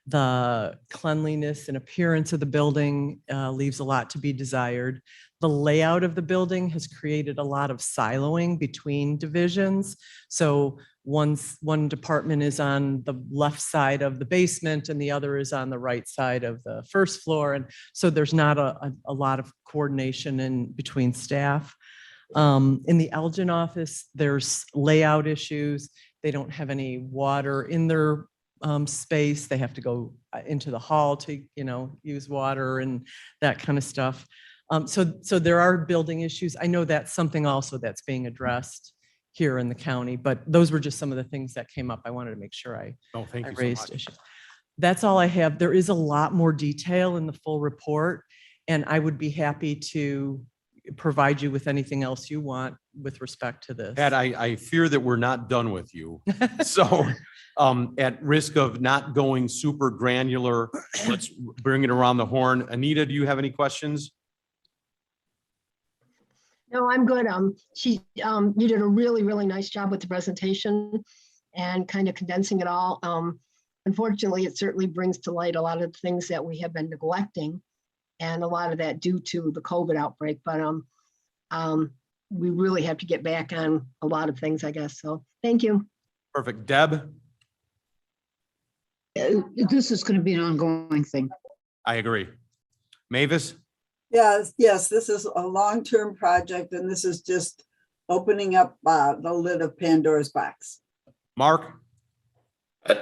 The cleanliness and appearance of the building leaves a lot to be desired. The layout of the building has created a lot of siloing between divisions. So one department is on the left side of the basement and the other is on the right side of the first floor. And so there's not a lot of coordination in between staff. In the Elgin office, there's layout issues. They don't have any water in their space. They have to go into the hall to, use water and that kind of stuff. So there are building issues. I know that's something also that's being addressed here in the county, but those were just some of the things that came up. I wanted to make sure I Thank you so raised much. issues. That's all I have. There is a lot more detail in the full report, and I would be happy to provide you with anything else you want with respect to this. Pat, I fear that we're not done with you. So at risk of not going super granular, let's bring it around the horn. Anita, do you have any questions? No, I'm good. You did a really, really nice job with the presentation and kind of condensing it all. Unfortunately, it certainly brings to light a lot of the things that we have been neglecting, and a lot of that due to the COVID outbreak. But we really have to get back on a lot of things, I guess. So thank you. Perfect. Deb? This is going to be an ongoing thing. I agree. Mavis? Yes, this is a long-term project, and this is just opening up the lid of Pandora's box. Mark?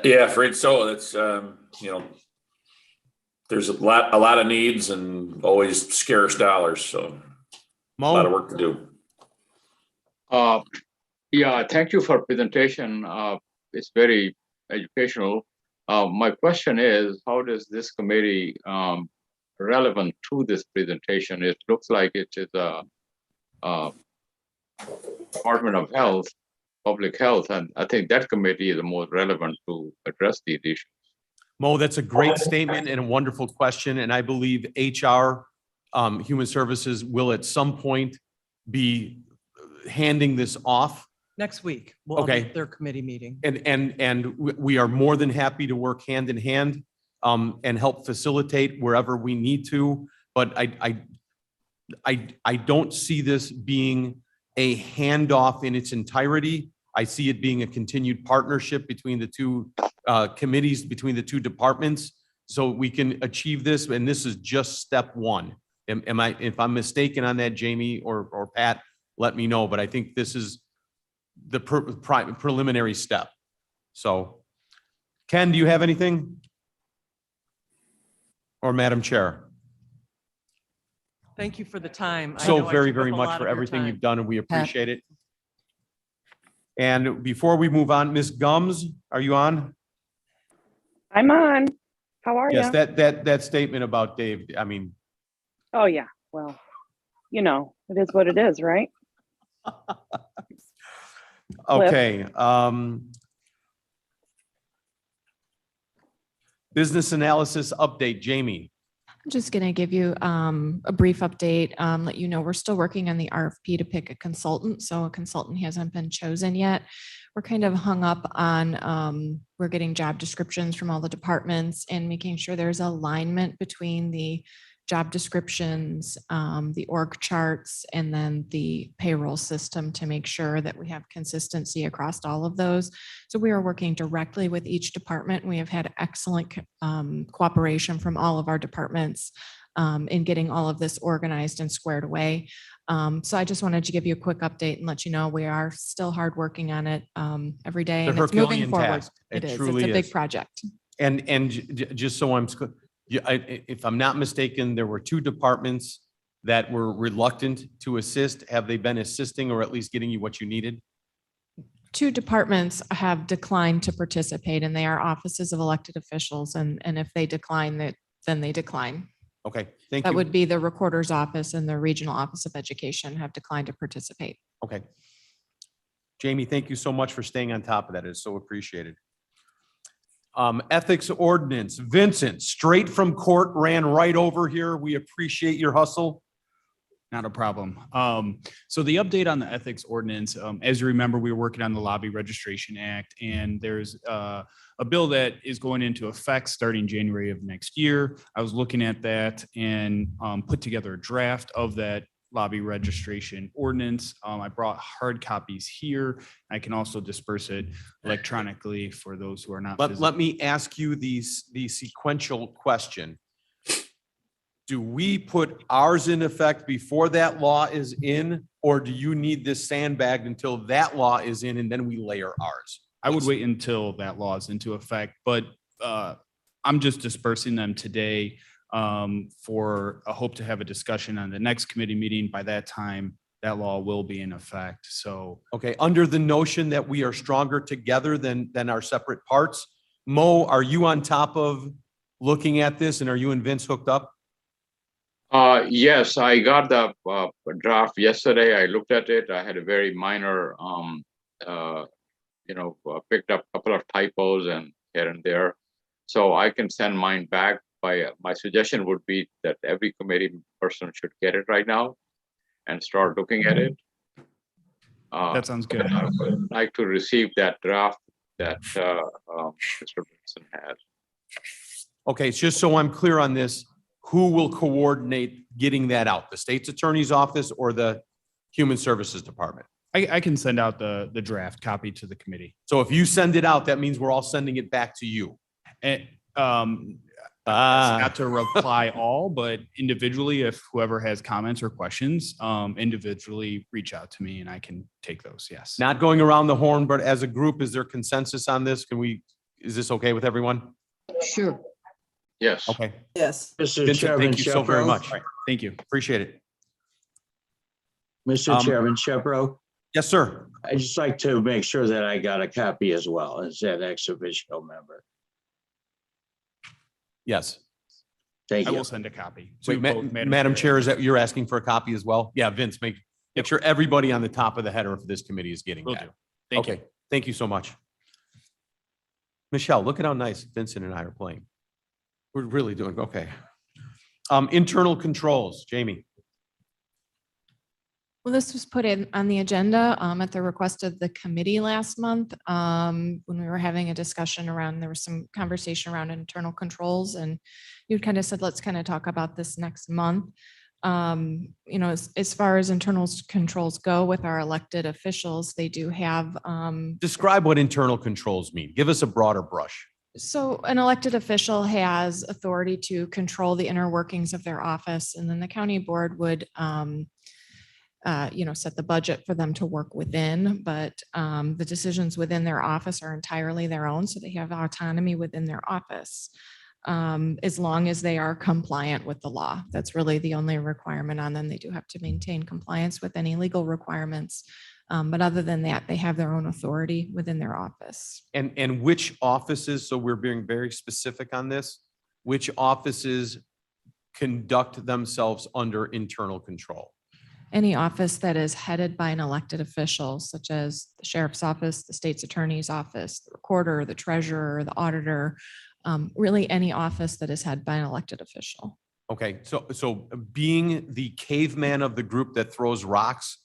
Yeah, afraid so. That's, there's a lot of needs and always scarce dollars. So a lot of Mo? work to do. Yeah, thank you for presentation. It's very educational. My question is, how does this committee relevant to this presentation? It looks like it is a Department of Health, Public Health, and I think that committee is the most relevant to address these issues. Mo, that's a great statement and a wonderful question. And I believe HR, Human Services will at some point be handing this off. Next week, we'll Okay. have their committee meeting. And we are more than happy to work hand in hand and help facilitate wherever we need to. But I don't see this being a handoff in its entirety. I see it being a continued partnership between the two committees, between the two departments, so we can achieve this. And this is just step one. If I'm mistaken on that, Jamie or Pat, let me know. But I think this is the preliminary step. So, Ken, do you have anything? Or Madam Chair? Thank you for the time. I So know I very, took up very a much lot for of your everything time. you've done, and we appreciate it. And before we move on, Ms. Gums, are you on? I'm on. How are you? Yes, that statement about Dave, I mean. Oh, yeah. Well, it is what it is, right? Okay. Business analysis update, Jamie. I'm just going to give you a brief update, let you know we're still working on the RFP to pick a consultant. So a consultant hasn't been chosen yet. We're kind of hung up on, we're getting job descriptions from all the departments and making sure there's alignment between the job descriptions, the org charts, and then the payroll system to make sure that we have consistency across all of those. So we are working directly with each department. We have had excellent cooperation from all of our departments in getting all of this organized and squared away. So I just wanted to give you a quick update and let you know we are still hard working on it every day. The And it's moving Herculean forward. task. It is. It's truly a big is. project. And just so if I'm not mistaken, there were two departments that were reluctant to assist. Have they been assisting or at least getting you what you needed? Two departments have declined to participate, and they are offices of elected officials. And if they decline, then they decline. Okay, thank That you. would be the Recorder's Office and the Regional Office of Education have declined to participate. Okay. Jamie, thank you so much for staying on top of that. It's so appreciated. Ethics ordinance, Vincent, straight from court, ran right over here. We appreciate your hustle. Not a problem. So the update on the ethics ordinance, as you remember, we were working on the Lobby Registration Act, and there's a bill that is going into effect starting January of next year. I was looking at that and put together a draft of that lobby registration ordinance. I brought hard copies here. I can also disperse it electronically for those who are not. Let me ask you the sequential question. Do we put ours in effect before that law is in, or do you need this sandbagged until that law is in and then we layer ours? I would wait until that law is into effect, but I'm just dispersing them today for a hope to have a discussion on the next committee meeting. By that time, that law will be in effect. So, okay, under the notion that we are stronger together than our separate parts. Mo, are you on top of looking at this, and are you and Vince hooked up? Yes, I got the draft yesterday. I looked at it. I had a very minor, picked up a couple of typos and here and there. So I can send mine back. My suggestion would be that every committee person should get it right now and start looking at it. that sounds good. I would like to receive that draft that Mr. Benson has. Okay, it's just so I'm clear on this, who will coordinate getting that out? The state's attorney's office or the Human Services Department? I can send out the draft copy to the committee. So if you send it out, that means we're all sending it back to you. And, not to reply all, but individually, if whoever has comments or questions, individually reach out to me and I can take those. Yes. Not going around the horn, but as a group, is there consensus on this? Is this okay with everyone? Sure. Yes. Okay. Yes. Mr. Vincent, Chairman, thank you so very Shepro. much. Thank you. Appreciate it. Mr. Chairman, Shepro, Yes, sir. I'd just like to make sure that I got a copy as well as an ex officio member. Yes. Thank I you. will send a copy. Wait, to both Madam Chair, is that you're asking for a copy as well? Yeah, Vince, make sure everybody on the top of the header of this committee is getting Will that. do. Thank you. Okay, thank you so much. Michelle, look at how nice Vincent and I are playing. We're really doing, okay. Internal controls, Jamie. Well, this was put in on the agenda at the request of the committee last month when we were having a discussion around, there was some conversation around internal controls, and you kind of said, let's kind of talk about this next month. As far as internal controls go with our elected officials, they do have. Describe what internal controls mean. Give us a broader brush. So an elected official has authority to control the inner workings of their office, and then the county board would set the budget for them to work within, but the decisions within their office are entirely their own, so they have autonomy within their office. As long as they are compliant with the law. That's really the only requirement on them. They do have to maintain compliance with any legal requirements. But other than that, they have their own authority within their office. And which offices, so we're being very specific on this, which offices conduct themselves under internal control? Any office that is headed by an elected official, such as the sheriff's office, the state's attorney's office, the recorder, the treasurer, the auditor, really any office that is headed by an elected official. Okay, so being the caveman of the group that throws rocks,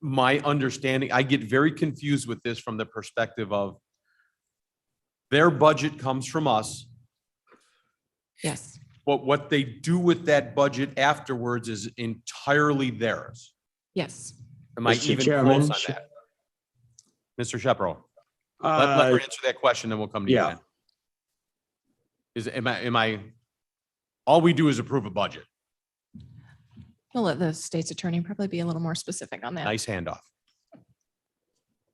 my understanding, I get very confused with this from the perspective of their budget comes from us. Yes. what they do with that budget afterwards is entirely theirs. Yes. Am I Mr. even Chairman, close on that? Mr. Shepro, let her answer that question, then we'll come to you. yeah. Then. Am I, all we do is approve a budget. We'll let the state's attorney probably be a little more specific on that. Nice handoff.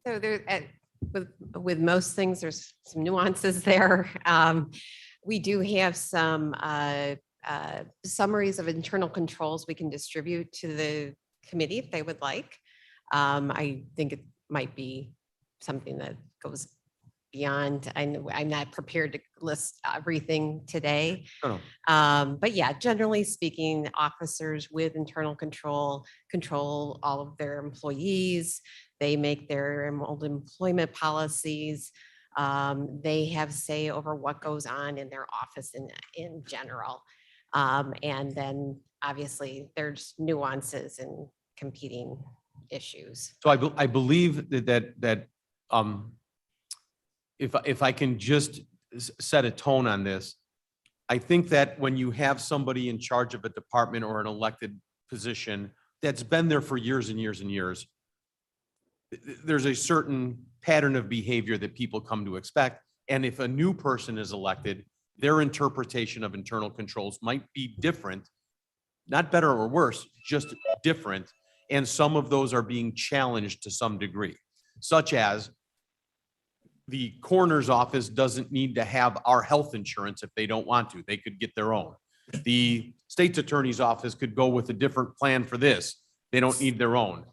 So there, with most things, there's some nuances there. We do have some summaries of internal controls we can distribute to the committee if they would like. I think it might be something that goes beyond, I'm not prepared to list everything today. No. But yeah, generally speaking, officers with internal control all of their employees. They make their employment policies. They have say over what goes on in their office in general. And then obviously there's nuances and competing issues. So I believe that if I can just set a tone on this, I think that when you have somebody in charge of a department or an elected position that's been there for years and years and years, there's a certain pattern of behavior that people come to expect. And if a new person is elected, their interpretation of internal controls might be different, not better or worse, just different. And some of those are being challenged to some degree, such as the coroner's office doesn't need to have our health insurance if they don't want to. They could get their own. The state's attorney's office could go with a different plan for this. They don't need their own.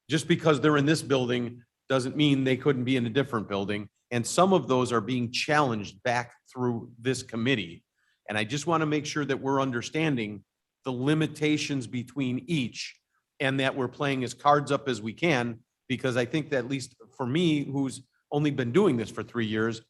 Just because they're in this building doesn't mean they couldn't be in a different building. And some of those are being challenged back through this committee. And I just want to make sure that we're understanding the limitations between each and that we're playing as cards up as we can, because I think that at least for me, who's only been doing this for 3 years,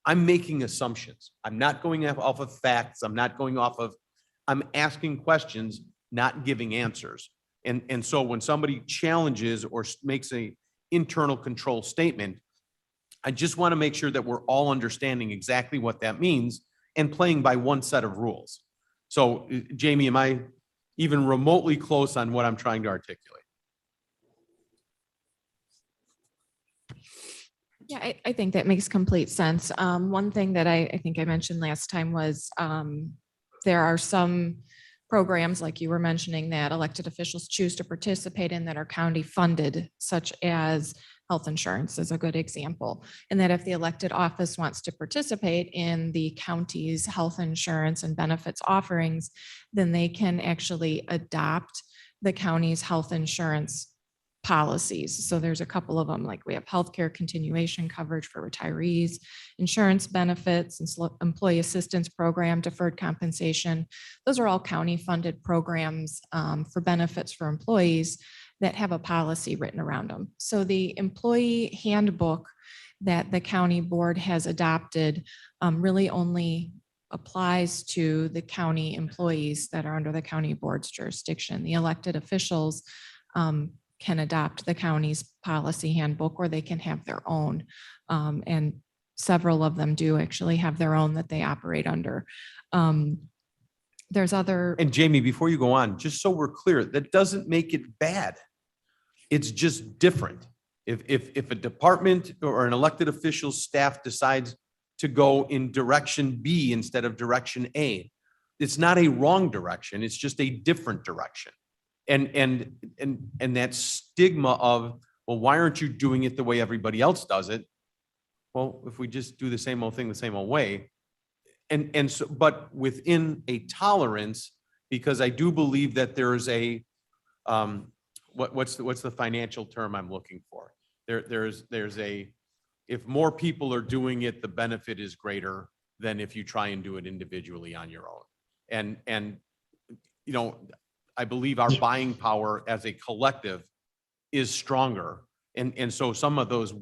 I'm making assumptions. I'm not going off of facts. I'm asking questions, not giving answers. And so when somebody challenges or makes a internal control statement, I just want to make sure that we're all understanding exactly what that means and playing by one set of rules. So Jamie, am I even remotely close on what I'm trying to articulate? Yeah, I think that makes complete sense. One thing that I think I mentioned last time was there are some programs, like you were mentioning, that elected officials choose to participate in that are county funded, such as health insurance is a good example. And that if the elected office wants to participate in the county's health insurance and benefits offerings, then they can actually adopt the county's health insurance policies. So there's a couple of them, like we have healthcare continuation coverage for retirees, insurance benefits, and employee assistance program, deferred compensation. Those are all county funded programs for benefits for employees that have a policy written around them. So the employee handbook that the county board has adopted really only applies to the county employees that are under the county board's jurisdiction. The elected officials can adopt the county's policy handbook, or they can have their own. And several of them do actually have their own that they operate under. There's other. And Jamie, before you go on, just so we're clear, that doesn't make it bad. It's just different. If a department or an elected official's staff decides to go in direction B instead of direction A, it's not a wrong direction. It's just a different direction. And that stigma of, well, why aren't you doing it the way everybody else does it? Well, if we just do the same old thing the same old way, and so, but within a tolerance, because I do believe that there's a what's the financial term I'm looking for? There's a, if more people are doing it, the benefit is greater than if you try and do it individually on your own. And you know, I believe our buying power as a collective is stronger. And so some of those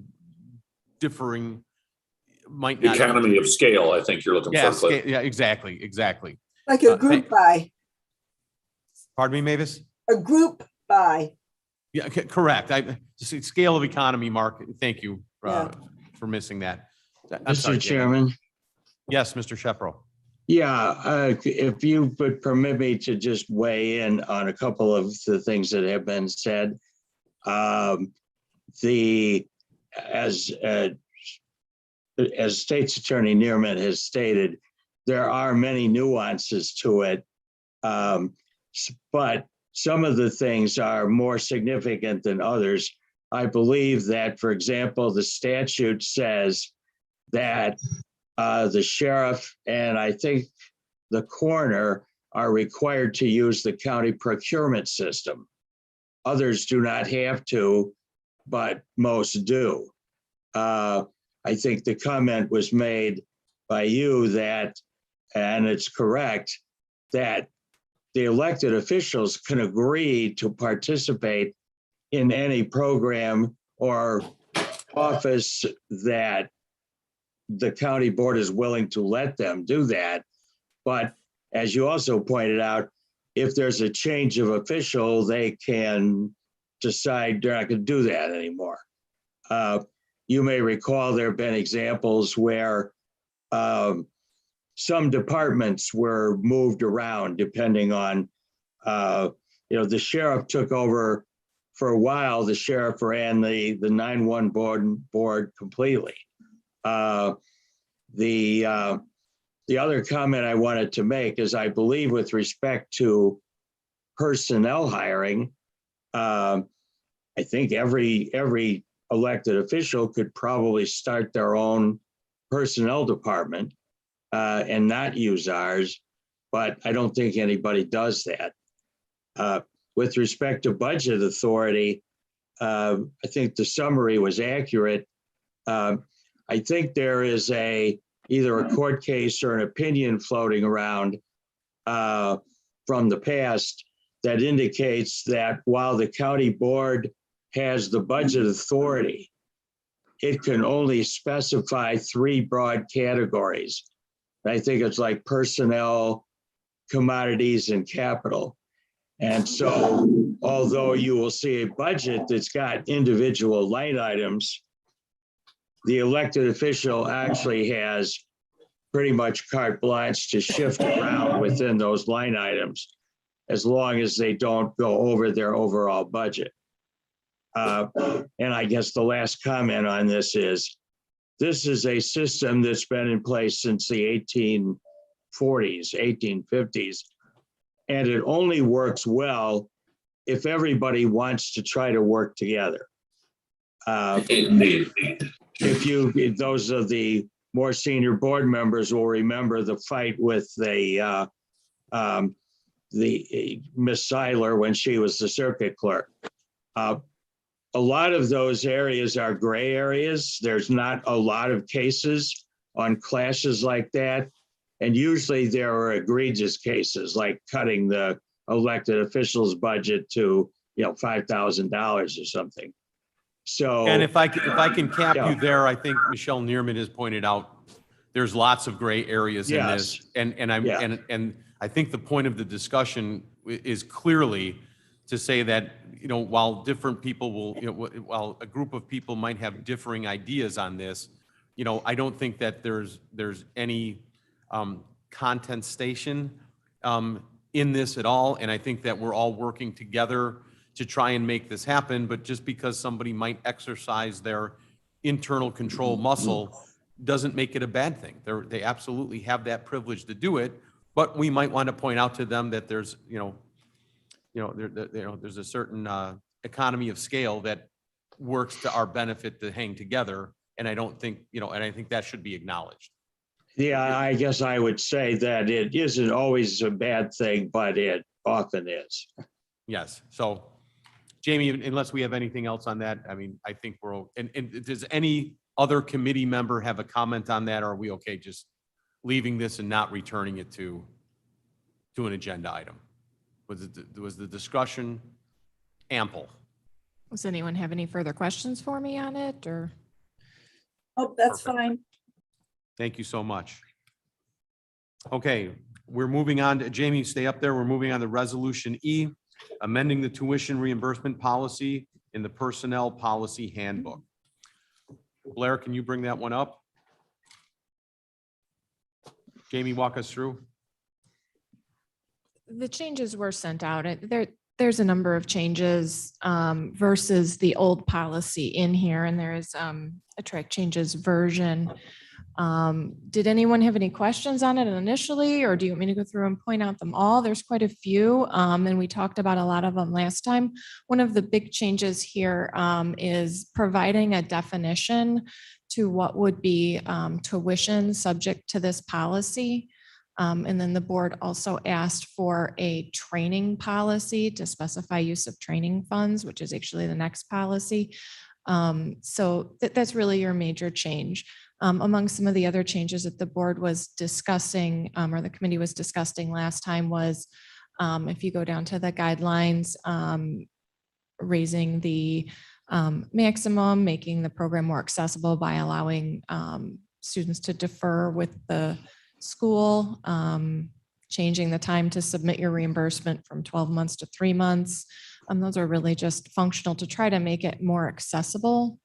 differing might not. Economy of scale, I think you're looking for. Yeah, exactly. Like a group buy. Pardon me, Mavis? A group buy. Yeah, correct. Scale of economy, Mark. Thank you for missing that. I'm sorry, Mr. Chairman. Yes, Mr. Shepro. Yeah, if you would permit me to just weigh in on a couple of the things that have been said. As State's Attorney Neerman has stated, there are many nuances to it. But some of the things are more significant than others. I believe that, for example, the statute says that the sheriff and I think the coroner are required to use the county procurement system. Others do not have to, but most do. I think the comment was made by you that, and it's correct, that the elected officials can agree to participate in any program or office that the county board is willing to let them do that. But as you also pointed out, if there's a change of official, they can decide they're not going to do that anymore. You may recall there have been examples where some departments were moved around depending on, the sheriff took over for a while. The sheriff ran the 911 board completely. The other comment I wanted to make is I believe with respect to personnel hiring, I think every elected official could probably start their own personnel department and not use ours, but I don't think anybody does that. With respect to budget authority, I think the summary was accurate. I think there is either a court case or an opinion floating around from the past that indicates that while the county board has the budget authority, it can only specify 3 broad categories. I think it's like personnel, commodities, and capital. And so, although you will see a budget that's got individual line items, the elected official actually has pretty much carte blanche to shift around within those line items, as long as they don't go over their overall budget. And I guess the last comment on this is a system that's been in place since the 1840s, 1850s, and it only works well if everybody wants to try to work together. Indeed. If those of the more senior board members will remember the fight with the Miss Seiler when she was the circuit clerk. A lot of those areas are gray areas. There's not a lot of cases on clashes like that. And usually there are egregious cases like cutting the elected officials' budget to $5,000 or something. So, And if I can cap you there, I think Michelle Neerman has pointed out there's lots of gray areas in this. And I think the point of the discussion is clearly to say that, while different people will, while a group of people might have differing ideas on this, I don't think that there's any content station in this at all. And I think that we're all working together to try and make this happen. But just because somebody might exercise their internal control muscle doesn't make it a bad thing. They absolutely have that privilege to do it. But we might want to point out to them that there's, there's a certain economy of scale that works to our benefit to hang together. And I don't think, and I think that should be acknowledged. Yeah, I guess I would say that it isn't always a bad thing, but it often is. Yes. So, Jamie, unless we have anything else on that, I mean, I think we're, and does any other committee member have a comment on that? Or are we okay just leaving this and not returning it to an agenda item? Was the discussion ample? Does anyone have any further questions for me on it, or? Oh, that's fine. Thank you so much. Okay, we're moving on to, Jamie, stay up there. We're moving on to Resolution E, amending the tuition reimbursement policy in the Personnel Policy Handbook. Blair, can you bring that one up? Jamie, walk us through. The changes were sent out. There's a number of changes versus the old policy in here, and there is a track changes version. Did anyone have any questions on it initially, or do you want me to go through and point out them all? There's quite a few, and we talked about a lot of them last time. One of the big changes here is providing a definition to what would be tuition subject to this policy. And then the board also asked for a training policy to specify use of training funds, which is actually the next policy. So that's really your major change. Among some of the other changes that the board was discussing, or the committee was discussing last time was, if you go down to the guidelines, raising the maximum, making the program more accessible by allowing students to defer with the school, changing the time to submit your reimbursement from 12 months to 3 months. Those are really just functional to try to make it more accessible.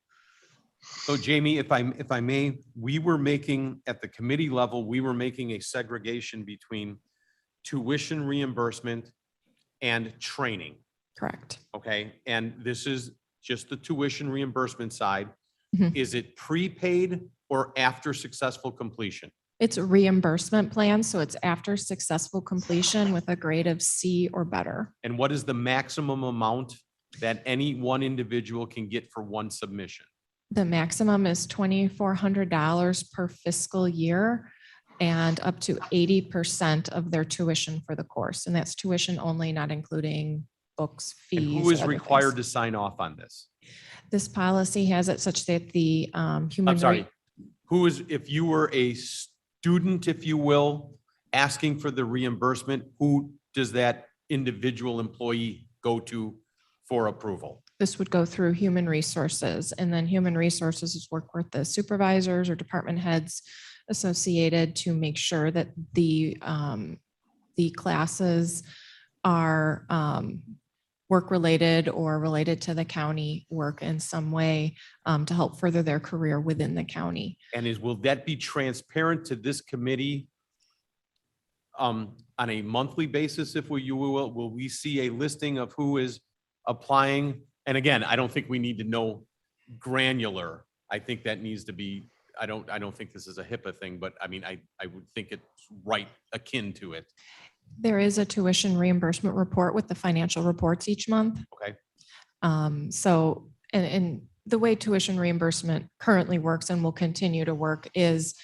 So Jamie, if I may, we were making, at the committee level, we were making a segregation between tuition reimbursement and training. Correct. Okay, and this is just the tuition reimbursement side. Mhm. Is it prepaid or after successful completion? It's a reimbursement plan, so it's after successful completion with a grade of C or better. And what is the maximum amount that any one individual can get for one submission? The maximum is $2,400 per fiscal year and up to 80% of their tuition for the course. And that's tuition only, not including books, fees. And who is other required things. to sign off on this? This policy has it such that the human. I'm sorry, who is, if you were a student, if you will, asking for the reimbursement, who does that individual employee go to for approval? This would go through human resources, and then human resources is work with the supervisors or department heads associated to make sure that the classes are work-related or related to the county work in some way to help further their career within the county. And will that be transparent to this committee on a monthly basis, if you will we see a listing of who is applying? And again, I don't think we need to know granular. I think that needs to be, I don't think this is a HIPAA thing, but I mean, I would think it's right akin to it. There is a tuition reimbursement report with the financial reports each month. Okay. So, and the way tuition reimbursement currently works and will continue to work is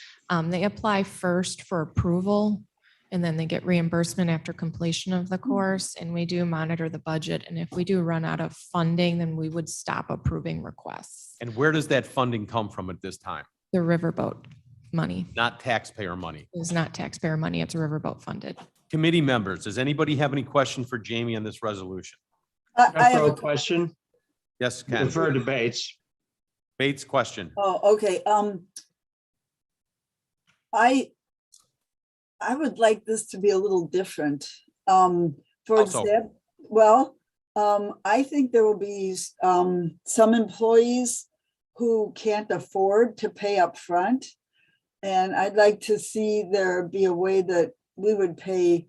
they apply first for approval, and then they get reimbursement after completion of the course. And we do monitor the budget. And if we do run out of funding, then we would stop approving requests. And where does that funding come from at this time? The riverboat money Not taxpayer money. is not taxpayer money. It's riverboat funded. Committee members, does anybody have any question for Jamie on this resolution? I have a a question. Yes, Ken. Defer to Bates. Bates, question. Oh, okay. I would like this to be a little different. For Also. example, well, I think there will be some employees who can't afford to pay up front. And I'd like to see there be a way that we would pay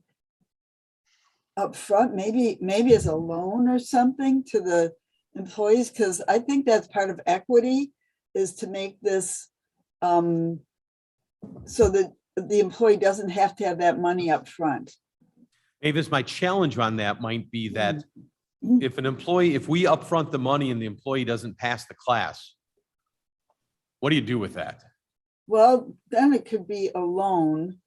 up front, maybe as a loan or something to the employees, because I think that's part of equity, is to make this so that the employee doesn't have to have that money up front. Mavis, my challenge on that might be that if we upfront the money and the employee doesn't pass the class, what do you do with that? Well, then it could be a loan.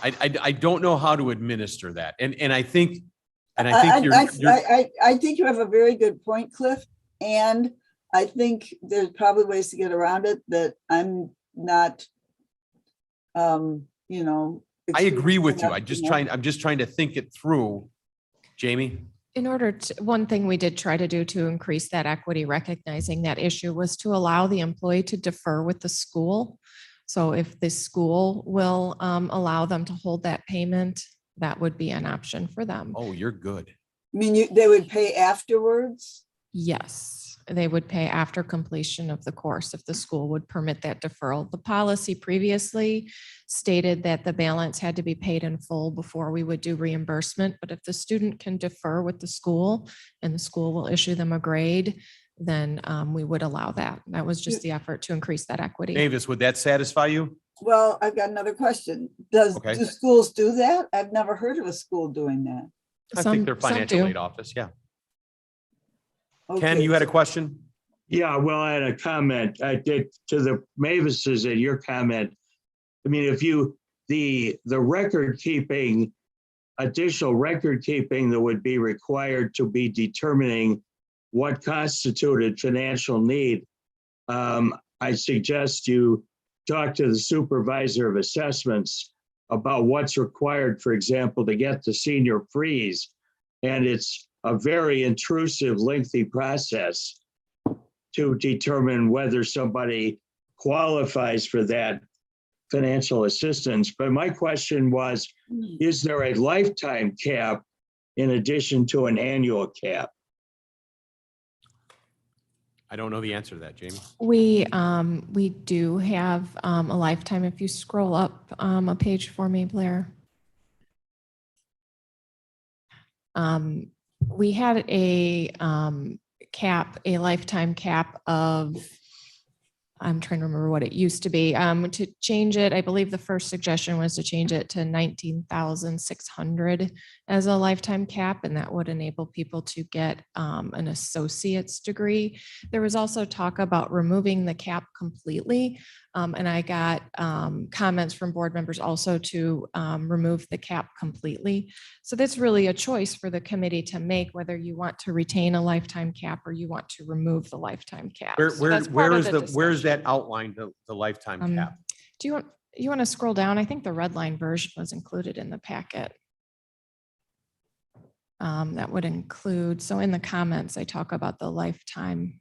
I don't know how to administer that. And I think I think you have a very good point, Cliff. And I think there's probably ways to get around it that I'm not, I agree with you. I'm just trying to think it through. Jamie? In order to, one thing we did try to do to increase that equity, recognizing that issue, was to allow the employee to defer with the school. So if the school will allow them to hold that payment, that would be an option for them. Oh, you're good. I mean, they would pay afterwards? Yes, they would pay after completion of the course if the school would permit that deferral. The policy previously stated that the balance had to be paid in full before we would do reimbursement. But if the student can defer with the school and the school will issue them a grade, then we would allow that. That was just the effort to increase that equity. Davis, would that satisfy you? Well, I've got another question. Do schools do that? I've never heard of a school doing that. I think their financial aid office, yeah. Ken, Okay. you had a question? Yeah, well, I had a comment. I did to the Mavis's and your comment. I mean, if you, the record keeping, additional record keeping that would be required to be determining what constituted financial need, I suggest you talk to the supervisor of assessments about what's required, for example, to get the senior freeze. And it's a very intrusive, lengthy process to determine whether somebody qualifies for that financial assistance. But my question was, is there a lifetime cap in addition to an annual cap? I don't know the answer to that, Jamie. We do have a lifetime. If you scroll up a page for me, Blair. We had a cap, a lifetime cap of, I'm trying to remember what it used to be. To change it, I believe the first suggestion was to change it to 19,600 as a lifetime cap, and that would enable people to get an associate's degree. There was also talk about removing the cap completely, and I got comments from board members also to remove the cap completely. So that's really a choice for the committee to make, whether you want to retain a lifetime cap or you want to remove the lifetime cap. So that's part of the Where is discussion. that outlined, the lifetime cap? Do you want to scroll down? I think the red line version was included in the packet. That would include, so in the comments, I talk about the lifetime.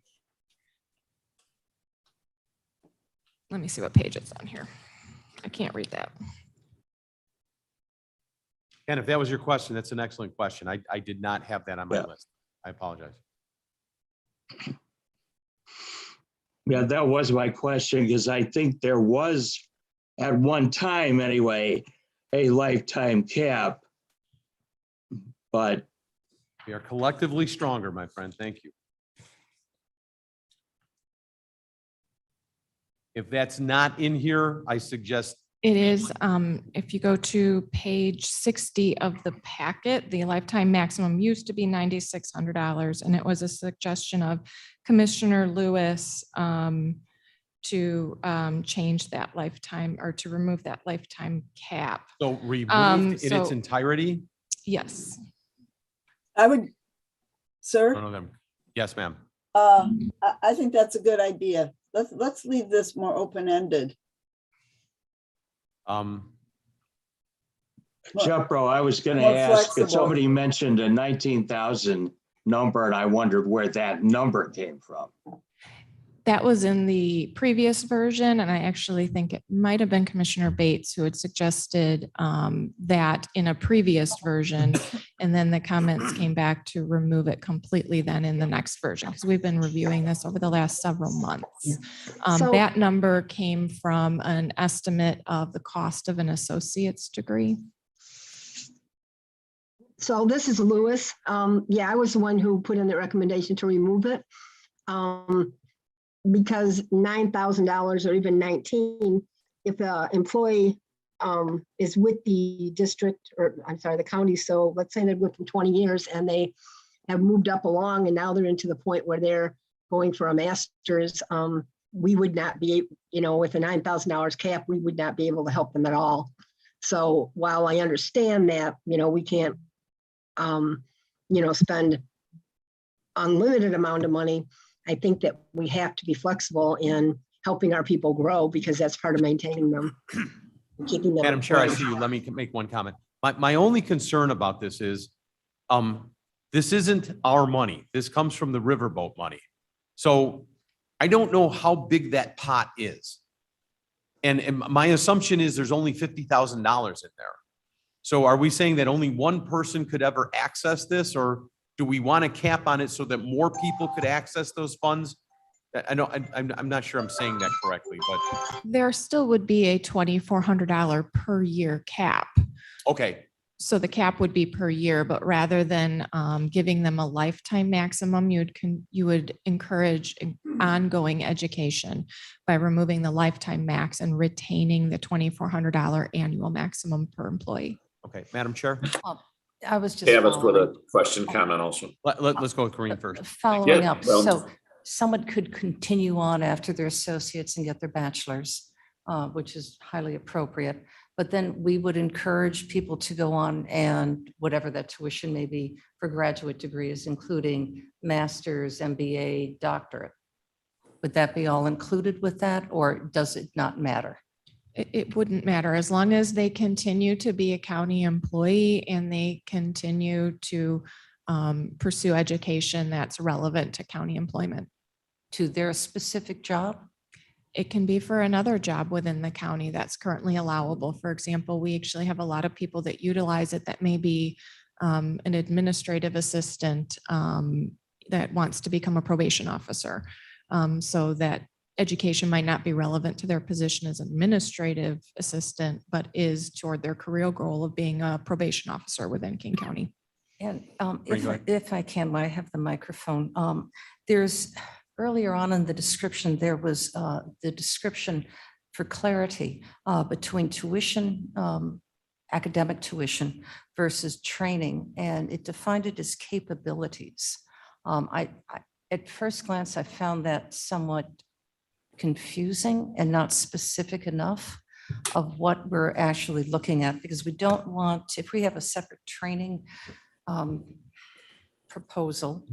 Let me see what page it's on here. I can't read that. And if that was your question, that's an excellent question. I did not have that on my list. I apologize. Yeah, that was my question, because I think there was, at one time anyway, a lifetime cap. But We are collectively stronger, my friend. Thank you. If that's not in here, I suggest. It is, if you go to page 60 of the packet, the lifetime maximum used to be $9,600, and it was a suggestion of Commissioner Lewis to change that lifetime, or to remove that lifetime cap. So removed in its so- entirety? Yes. I would, sir, None of them. Yes, ma'am. I think that's a good idea. Let's leave this more open-ended. Jeffro, I was going to More ask, flexible. somebody mentioned a 19,000 number, and I wondered where that number came from. That was in the previous version, and I actually think it might have been Commissioner Bates who had suggested that in a previous version, and then the comments came back to remove it completely then in the next version, because we've been reviewing this over the last several months. So- That number came from an estimate of the cost of an associate's degree. So this is Lewis. Yeah, I was the one who put in the recommendation to remove it. Because $9,000 or even 19, if the employee is with the district, or I'm sorry, the county, so let's say they're with them 20 years and they have moved up along and now they're into the point where they're going for a master's, we would not be, with a $9,000 cap, we would not be able to help them at all. So while I understand that, we can't, spend unlimited amount of money, I think that we have to be flexible in helping our people grow, because that's part of maintaining them, and keeping them. Madam Chair, I employed. see you. Let me make one comment. My only concern about this is, this isn't our money. This comes from the riverboat money. So I don't know how big that pot is. And my assumption is there's only $50,000 in there. So are we saying that only one person could ever access this, or Do we want a cap on it so that more people could access those funds? I know, I'm not sure I'm saying that correctly, but, There still would be a $2,400 per year cap. okay, So the cap would be per year, but rather than giving them a lifetime maximum, you would encourage ongoing education by removing the lifetime max and retaining the $2,400 annual maximum per employee. okay. Madam Chair, I was just Tavis with following, a question comment also. let's go with Corinne first. following Yeah, up. well- So someone could continue on after their associates and get their bachelor's, which is highly appropriate. But then we would encourage people to go on and whatever that tuition may be for graduate degrees, including master's, MBA, doctorate. Would that be all included with that, or does it not matter? It wouldn't matter as long as they continue to be a county employee and they continue to pursue education that's relevant to county employment. To their specific job? It can be for another job within the county that's currently allowable. For example, we actually have a lot of people that utilize it that may be an administrative assistant that wants to become a probation officer. So that education might not be relevant to their position as administrative assistant, but is toward their career goal of being a probation officer within King County. And Bring it back. if I can, I have the microphone. There's earlier on in the description, there was the description for clarity between tuition, academic tuition versus training, and it defined it as capabilities. At first glance, I found that somewhat confusing and not specific enough of what we're actually looking at, because we don't want, if we have a separate training proposal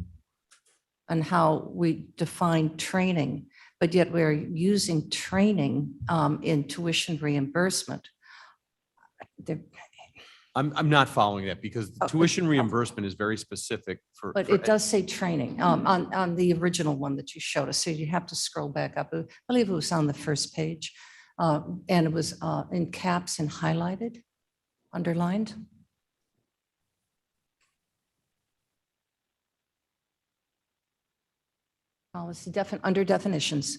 on how we define training, but yet we're using training in tuition reimbursement. I'm not following that because Oh, tuition reimbursement is very specific for. But for- it does say training on the original one that you showed us. So you have to scroll back up. I believe it was on the first page. And it was in caps and highlighted, underlined. Policy under definitions.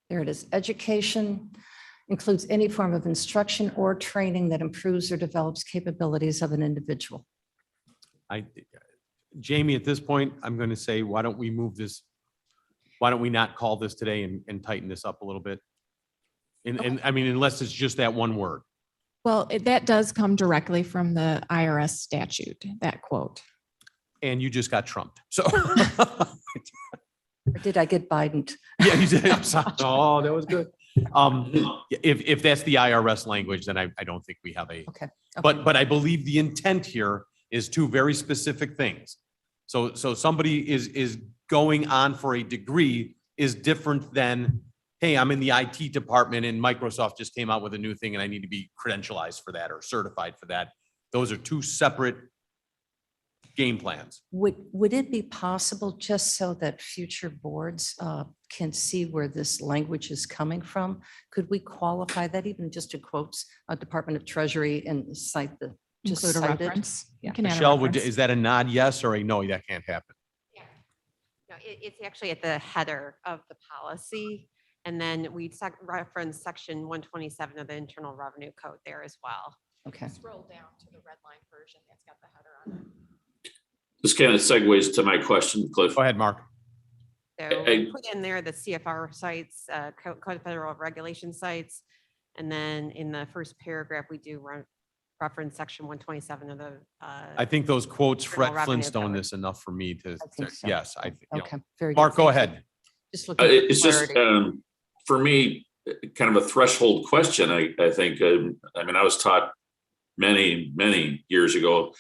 There it is. Education includes any form of instruction or training that improves or develops capabilities of an individual. Jamie, at this point, I'm going to say, why don't we move this? Why don't we not call this today and tighten this up a little bit? And I mean, unless it's just that one word. Well, that does come directly from the IRS statute, that quote. And you just got trumped. So. Or did I get Biden? Yeah, you did. I'm sorry. Oh, that was good. If that's the IRS language, then I don't think we have a. Okay. But I believe the intent here is two very specific things. So somebody is going on for a degree is different than, hey, I'm in the IT department and Microsoft just came out with a new thing and I need to be credentialized for that or certified for that. Those are two separate game plans. Would it be possible, just so that future boards can see where this language is coming from? Could we qualify that even just in quotes, Department of Treasury, and cite the, just Include a cite it? reference. You can add a Michelle, reference. is that a nod yes or a no? That can't happen. No, it's actually at the header of the policy. And then we reference section 127 of the Internal Revenue Code there as well. Okay. Scroll down to the red line version that's got the header on it. This kind of segues to my question, Cliff. Go ahead, Mark. So I- put in there the CFR sites, Code of Federal Regulation sites. And then in the first paragraph, we do reference section 127 of the. I think those quotes, Internal Fred Revenue Flintstone Code. this enough for me to, think so. yes, I, Okay, very good. Mark, go Thank you. ahead. Just looking for It's just, clarity. for me, kind of a threshold question, I think. I mean, I was taught many years ago,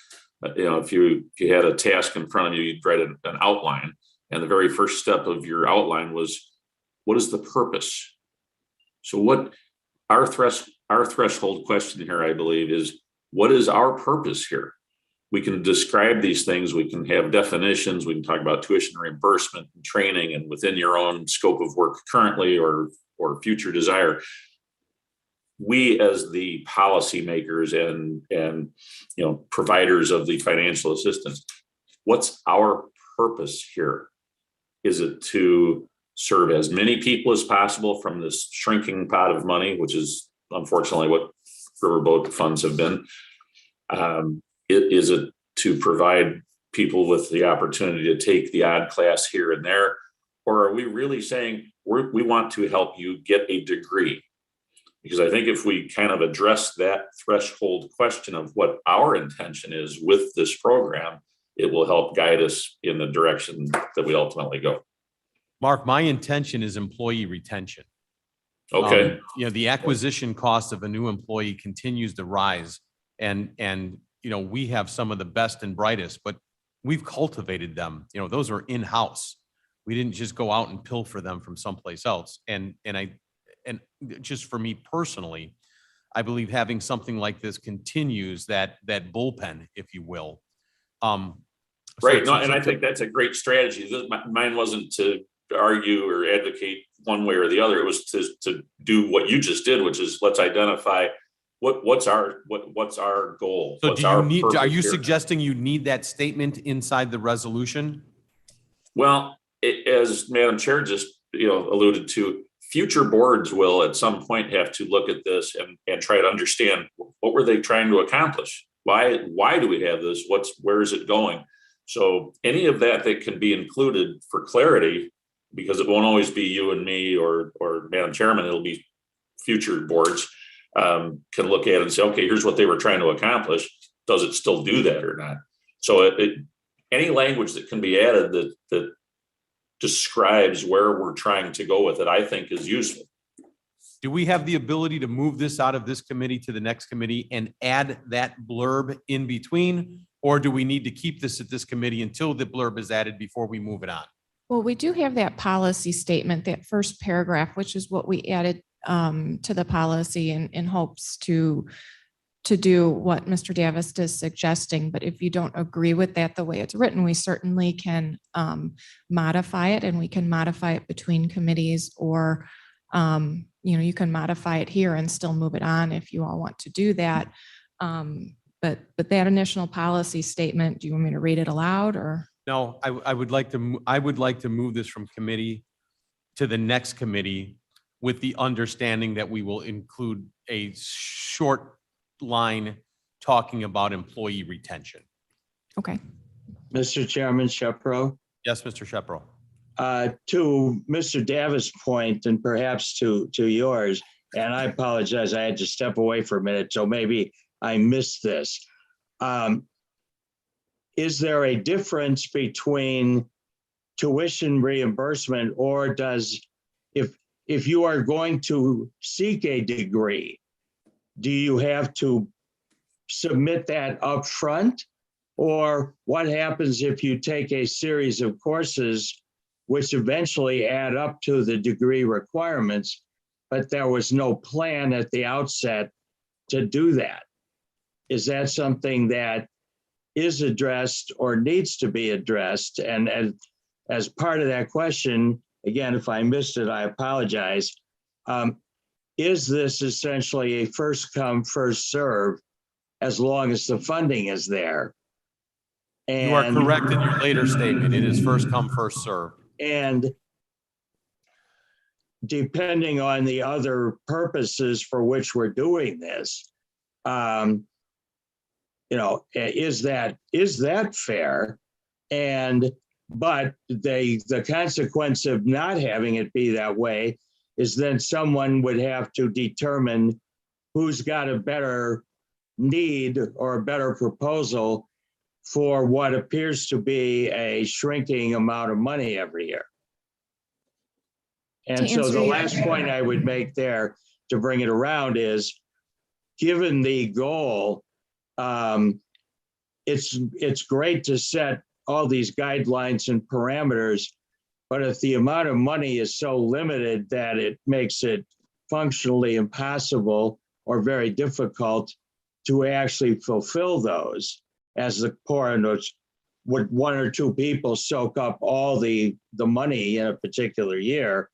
if you had a task in front of you, you'd write an outline. And the very first step of your outline was, what is the purpose? So what our threshold question here, I believe, is what is our purpose here? We can describe these things. We can have definitions. We can talk about tuition reimbursement and training and within your own scope of work currently or future desire. We as the policymakers and providers of the financial assistance, what's our purpose here? Is it to serve as many people as possible from this shrinking pot of money, which is unfortunately what riverboat funds have been? Is it to provide people with the opportunity to take the odd class here and there? Or are we really saying we want to help you get a degree? Because I think if we kind of address that threshold question of what our intention is with this program, it will help guide us in the direction that we ultimately go. Mark, my intention is employee retention. Okay. The acquisition cost of a new employee continues to rise, and we have some of the best and brightest, but we've cultivated them. Those are in-house. We didn't just go out and pilfer them from someplace else. And just for me personally, I believe having something like this continues that bullpen, if you will. Right. No, and I think that's a great strategy. Mine wasn't to argue or advocate one way or the other. It was to do what you just did, which is let's identify what's our goal. So what's are you here? suggesting you need that statement inside the resolution? Well, as Madam Chair just alluded to, future boards will at some point have to look at this and try to understand what were they trying to accomplish? Why do we have this? Where is it going? So any of that can be included for clarity, because it won't always be you and me or Madam Chairman, it'll be future boards can look at it and say, okay, here's what they were trying to accomplish. Does it still do that or not? So any language that can be added that describes where we're trying to go with it, I think is useful. Do we have the ability to move this out of this committee to the next committee and add that blurb in between? Or do we need to keep this at this committee until the blurb is added before we move it on? Well, we do have that policy statement, that first paragraph, which is what we added to the policy in hopes to do what Mr. Davis is suggesting. But if you don't agree with that, the way it's written, we certainly can modify it, and we can modify it between committees, or you can modify it here and still move it on if you all want to do that. But that initial policy statement, do you want me to read it aloud, or? No, I would like to move this from committee to the next committee with the understanding that we will include a short line talking about employee retention. Okay. Mr. Chairman, Shepro. Yes, Mr. Shepro. To Mr. Davis' point, and perhaps to yours, and I apologize, I had to step away for a minute, so maybe I missed this. Is there a difference between tuition reimbursement, or if you are going to seek a degree, do you have to submit that up front? Or what happens if you take a series of courses which eventually add up to the degree requirements, but there was no plan at the outset to do that? Is that something that is addressed or needs to be addressed? And as part of that question, again, if I missed it, I apologize. Is this essentially a first come, first serve, as long as the funding is there? And you are correct in your later statement. It is first come, first serve. And depending on the other purposes for which we're doing this, is that fair? But the consequence of not having it be that way is then someone would have to determine who's got a better need or a better proposal for what appears to be a shrinking amount of money every year. And so the last point I would make there to bring it around is, given the goal, it's great to set all these guidelines and parameters, but if the amount of money is so limited that it makes it functionally impossible or very difficult to actually fulfill those, as the pornos, would one or two people soak up all the money in a particular year,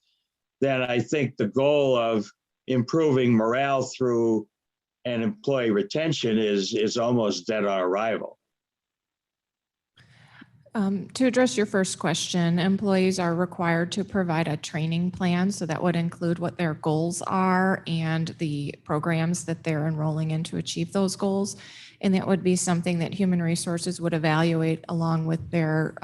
then I think the goal of improving morale through and employee retention is almost dead on arrival. To address your first question, employees are required to provide a training plan. So that would include what their goals are and the programs that they're enrolling in to achieve those goals. And that would be something that Human Resources would evaluate along with their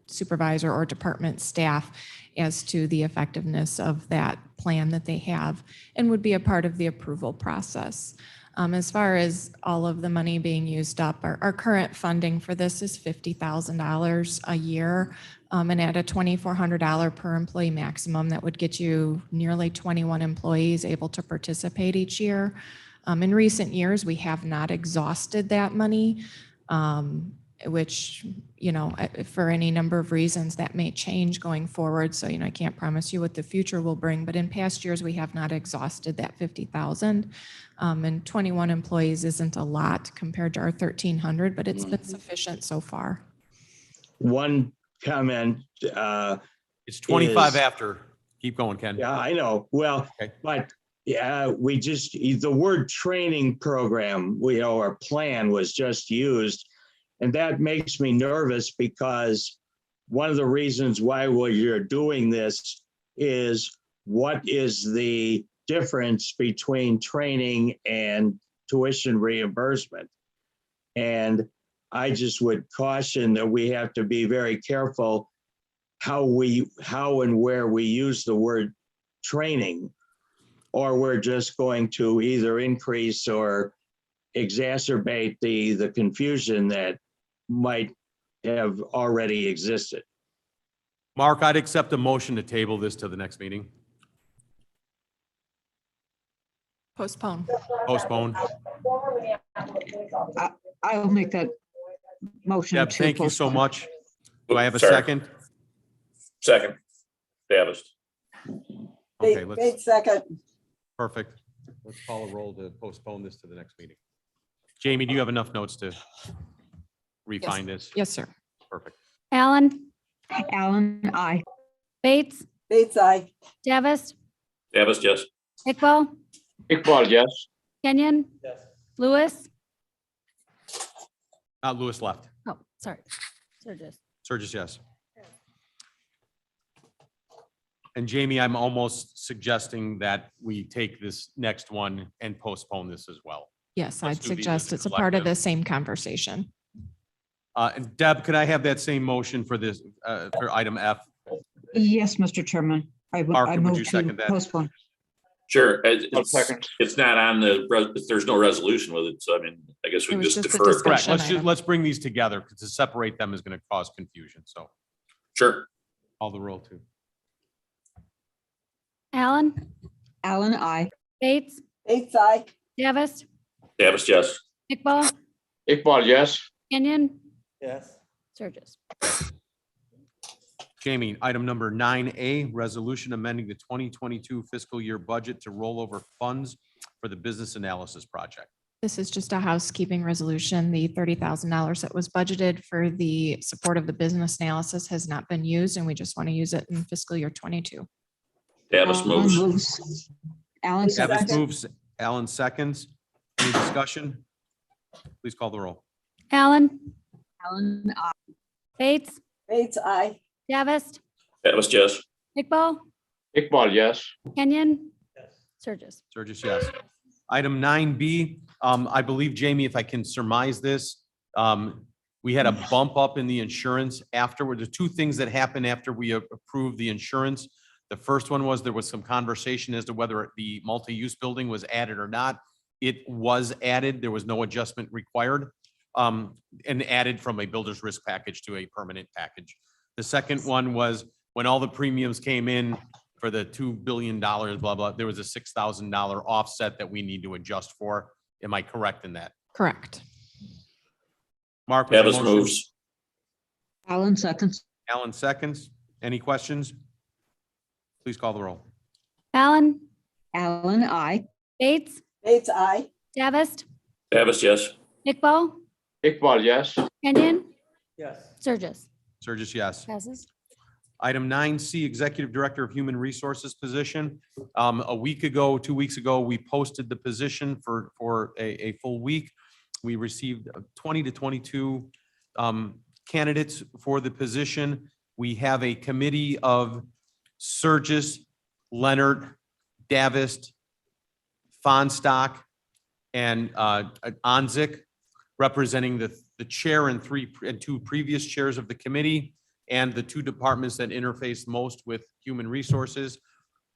supervisor or department staff as to the effectiveness of that plan that they have and would be a part of the approval process. As far as all of the money being used up, our current funding for this is $50,000 a year. And at a $2,400 per employee maximum, that would get you nearly 21 employees able to participate each year. In recent years, we have not exhausted that money, which, for any number of reasons that may change going forward. So, I can't promise you what the future will bring, but in past years, we have not exhausted that 50,000. And 21 employees isn't a lot compared to our 1,300, but it's been sufficient so far. One comment. It's 25 is- after. Keep going, Ken. Yeah, I know. Well, Okay. but yeah, the word training program, or plan was just used. And that makes me nervous because one of the reasons why you're doing this is what is the difference between training and tuition reimbursement? And I just would caution that we have to be very careful how and where we use the word training, or we're just going to either increase or exacerbate the confusion that might have already existed. Mark, I'd accept a motion to table this to the next meeting. Postpone. Postpone. I'll make that motion. Deb, to thank you so postpone. much. Do I have a Sorry. second? Second, Davis. Okay, Wait, second. perfect. Let's call a roll to postpone this to the next meeting. Jamie, do you have enough notes to refine this? Yes, sir. Perfect. Allen, Allen, aye. Bates, Bates, aye. Davis, Davis, yes. Iqbal, Iqbal, yes. Kenyon, Lewis. Lewis left. Oh, sorry. Sturgis. Surges, yes. And Jamie, I'm almost suggesting that we take this next one and postpone this as well. Yes, Let's I'd do these suggest as it's a part of collective. the same conversation. And Deb, could I have that same motion for this, for item F? Yes, Mr. Chairman. I Parker, would move you to second that? postpone. Sure. Second. It's not on there's no resolution with it. So I mean, I guess we It can was just just a defer. it. Correct. discussion. Let's bring these together because to separate them is going to cause confusion. So Sure. call the roll too. Allen, Allen, aye. Bates, Bates, aye. Davis, Davis, yes. Iqbal, Iqbal, yes. Kenyon, Yes. Sturgis. Jamie, item number 9A, resolution amending the 2022 fiscal year budget to roll over funds for the business analysis project. This is just a housekeeping resolution. The $30,000 that was budgeted for the support of the business analysis has not been used, and we just want to use it in fiscal year 22. Davis Allen moves. moves. Allen Davis seconds. moves, Allen seconds. Any discussion? Please call the roll. Allen, Allen, aye. Bates, Bates, aye. Davis, Davis, yes. Iqbal, Iqbal, yes. Kenyon, Sturgis. Sturgis, yes. Item 9B, I believe, Jamie, if I can surmise this, we had a bump up in the insurance afterward. There's two things that happened after we approved the insurance. The first one was there was some conversation as to whether the multi-use building was added or not. It was added. There was no adjustment required, and added from a builder's risk package to a permanent package. The second one was when all the premiums came in for the $2 billion, blah, blah, there was a $6,000 offset that we need to adjust for. Am I correct in that? Correct. Mark? with the Davis motion. moves. Allen seconds. Alan seconds. Any questions? Please call the roll. Allen, Allen, aye. Bates, Bates, aye. Davis, Davis, yes. Iqbal, Iqbal, yes. Kenyon, Yes. Sturgis. Sturgis, yes. Passes. Item 9C, Executive Director of Human Resources position. A week ago, 2 weeks ago, we posted the position for a full week. We received 20 to 22 candidates for the position. We have a committee of Surges, Leonard, Davist, Fonstock, and Onzik, representing the chair and two previous chairs of the committee and the two departments that interface most with human resources.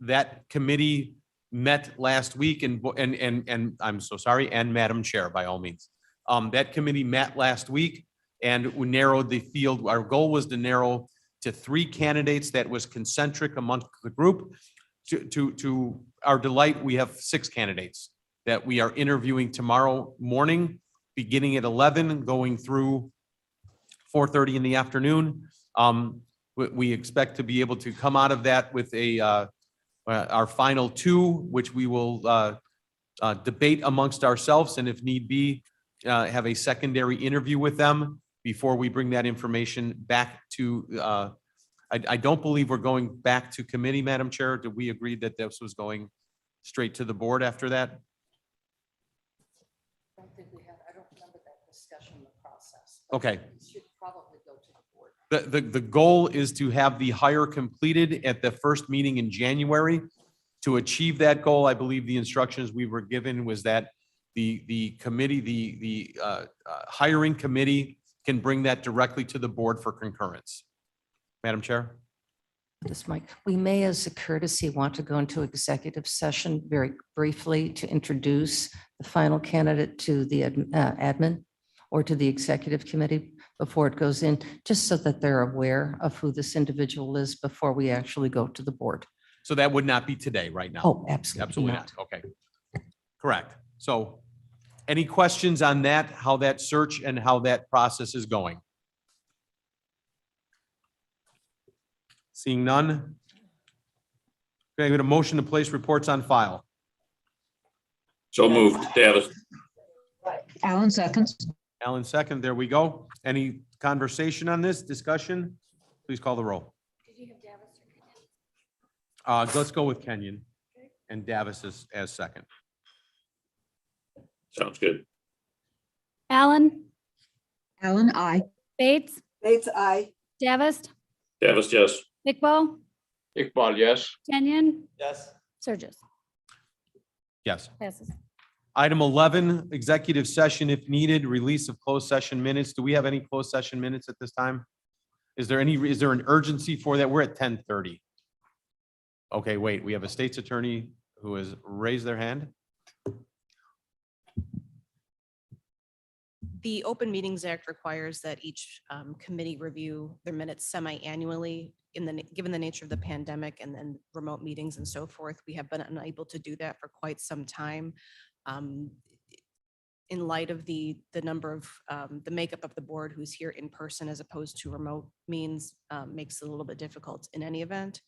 That committee met last week and I'm so sorry, and Madam Chair, by all means. That committee met last week and we narrowed the field. Our goal was to narrow to 3 candidates that was concentric amongst the group. To our delight, we have 6 candidates that we are interviewing tomorrow morning, beginning at 11, going through 4:30 in the afternoon. We expect to be able to come out of that with our final 2, which we will debate amongst ourselves, and if need be, have a secondary interview with them before we bring that information back to, I don't believe we're going back to committee, Madam Chair. Did we agree that this was going straight to the board after that? I don't think we had, I don't remember that discussion in the process. Okay. It should probably go to the board. The goal is to have the hire completed at the first meeting in January. To achieve that goal, I believe the instructions we were given was that the committee, the hiring committee can bring that directly to the board for concurrence. Madam Chair? This Mike, we may, as a courtesy, want to go into executive session very briefly to introduce the final candidate to the admin or to the executive committee before it goes in, just so that they're aware of who this individual is before we actually go to the board. So that would not be today, right now? Oh, absolutely Absolutely not. not. Okay. Correct. So any questions on that, how that search and how that process is going? Seeing none. Okay, we have a motion to place reports on file. So moved, Davis. Allen seconds. Alan second, there we go. Any conversation on this, discussion? Please call the roll. Let's go with Kenyon and Davis as second. Sounds good. Allen, Allen, I. Bates, Bates, aye. Davist, Davis, yes. Iqbal, Iqbal, yes. Kenyon, Yes. Surges. Yes. Passes. Item 11, executive session if needed, release of closed session minutes. Do we have any closed session minutes at this time? Is there an urgency for that? We're at 10:30. Okay, wait, we have a state's attorney who has raised their hand. The Open Meetings Act requires that each committee review their minutes semi-annually given the nature of the pandemic and then remote meetings and so forth. We have been unable to do that for quite some time. In light of the number of the makeup of the board who's here in person as opposed to remote means makes it a little bit difficult in any event.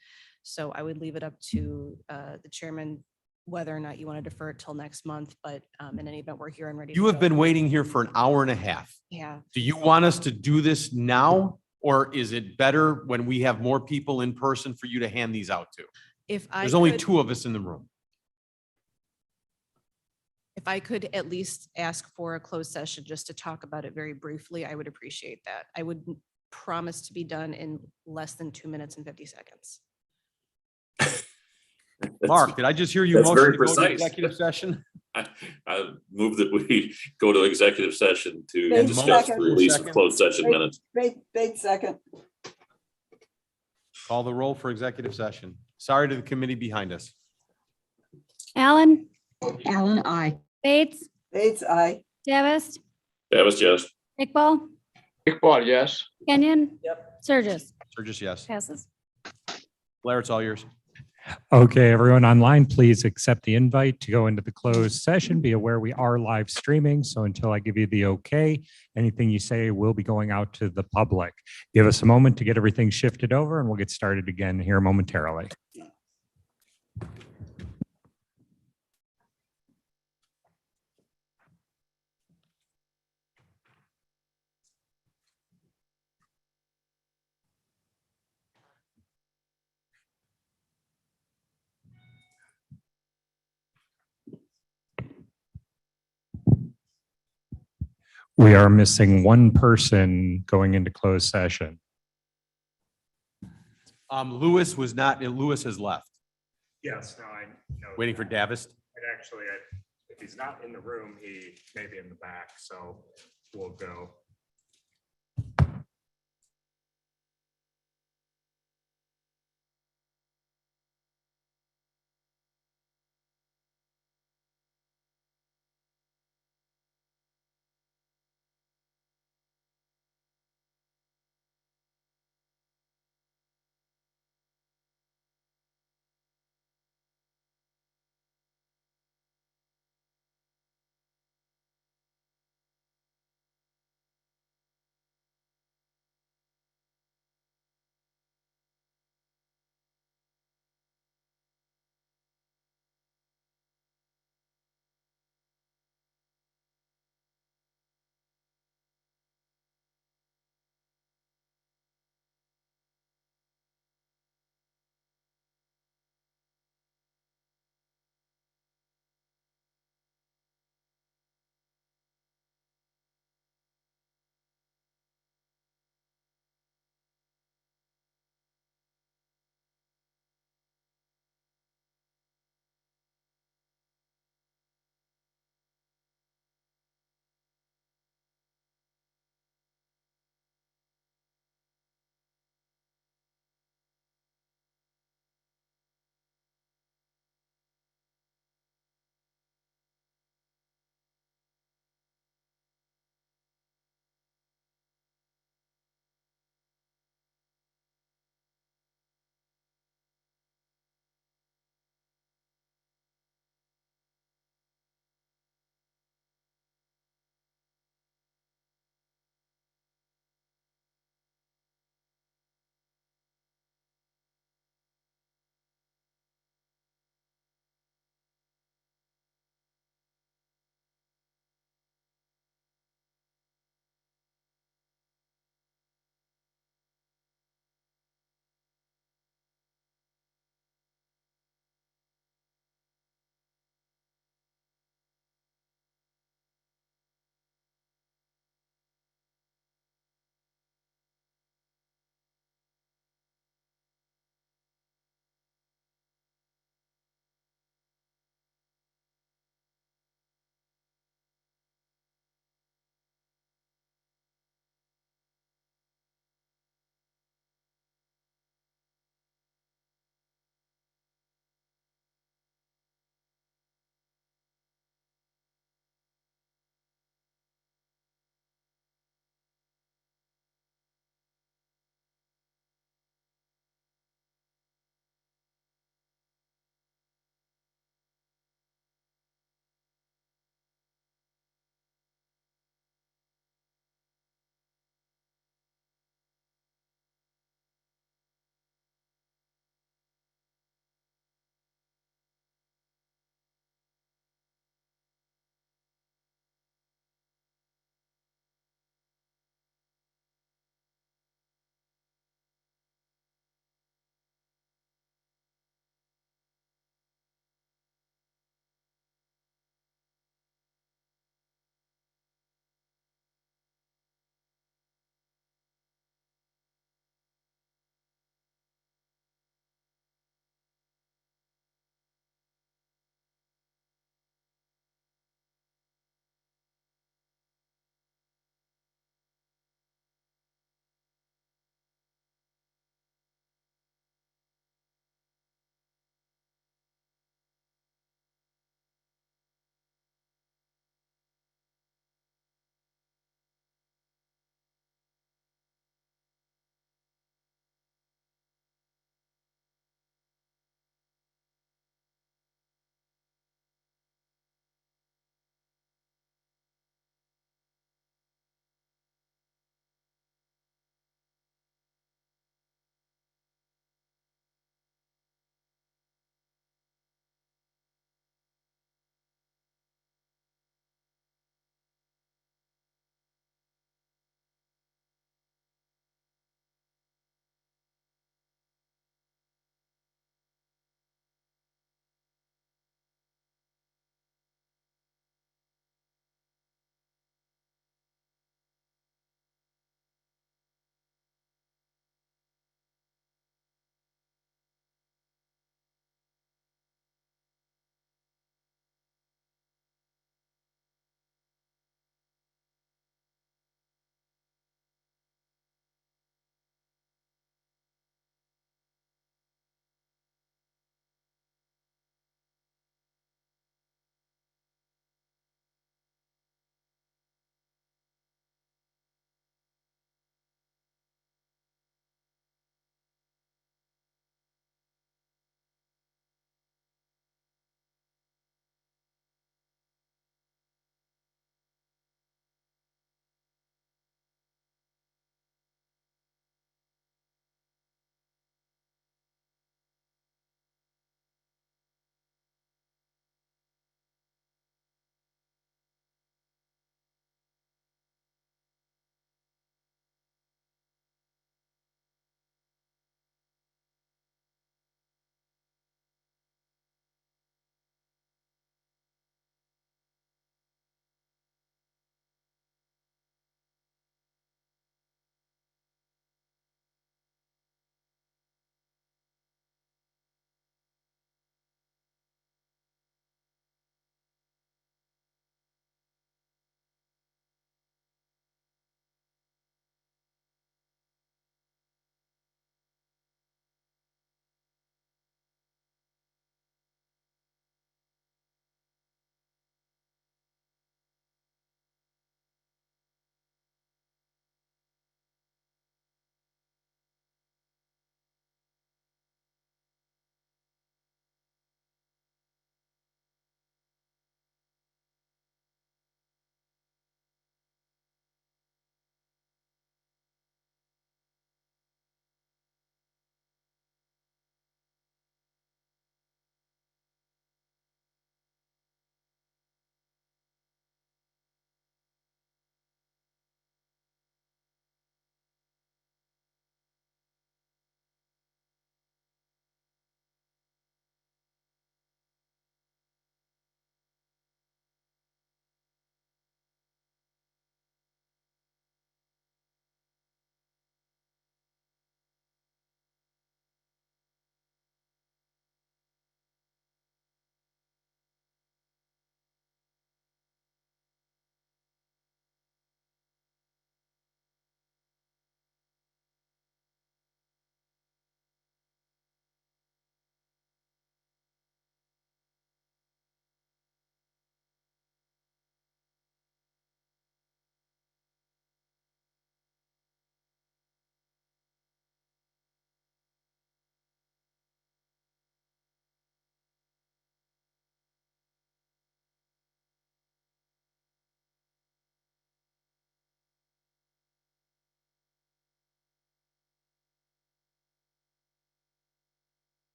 So I would leave it up to the chairman whether or not you want to defer it till next month, but in any event, we're here and ready. You to have go. been waiting here for an hour and a half. Yeah. Do you want us to do this now? Or is it better when we have more people in person for you to hand these out to? If I There's only could- 2 of us in the room. If I could at least ask for a closed session just to talk about it very briefly, I would appreciate that. I would promise to be done in less than 2 minutes and 50 seconds. Mark, did I just hear you That's motion very to go to precise. executive session? I move that we go to executive session to Bates, discuss the second. release of closed session minutes. Bates, second. Call the roll for executive session. Sorry to the committee behind us. Allen, Allen, I. Bates, Bates, aye. Davist, Davis, yes. Iqbal, Iqbal, yes. Kenyon. Surges. Surges, yes. Passes. Blair, it's all yours. Okay, everyone online, please accept the invite to go into the closed session. Be aware we are live streaming, so until I give you the okay, anything you say will be going out to the public. Give us a moment to get everything shifted over and we'll get started again here momentarily. We are missing one person going into closed session. Lewis was not, Lewis has left. Yes, no, I know. Waiting for Davis. Actually, if he's not in the room, he may be in the back, so we'll go.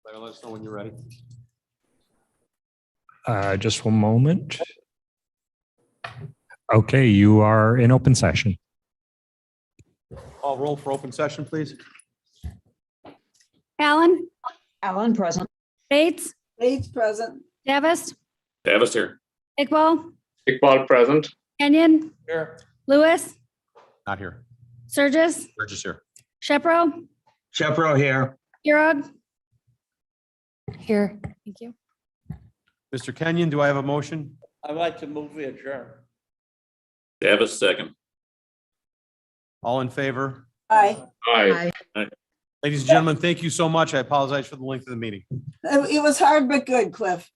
Let us know when you're ready. Just one moment. Okay, you are in open session. Call roll for open session, please. Allen, Allen, present. Bates, Bates present. Davis, Davis here. Iqbal, Iqbal present. Kenyon, Here. Lewis, Not here. Surges, We're just here. Shepro, Shepro here. Heurog. Here. Thank you. Mr. Kenyon, do I have a motion? I'd like to move the adjourn. Davis second. All in favor? Aye. Aye. Ladies and gentlemen, thank you so much. I apologize for the length of the meeting. It was hard but good, Cliff.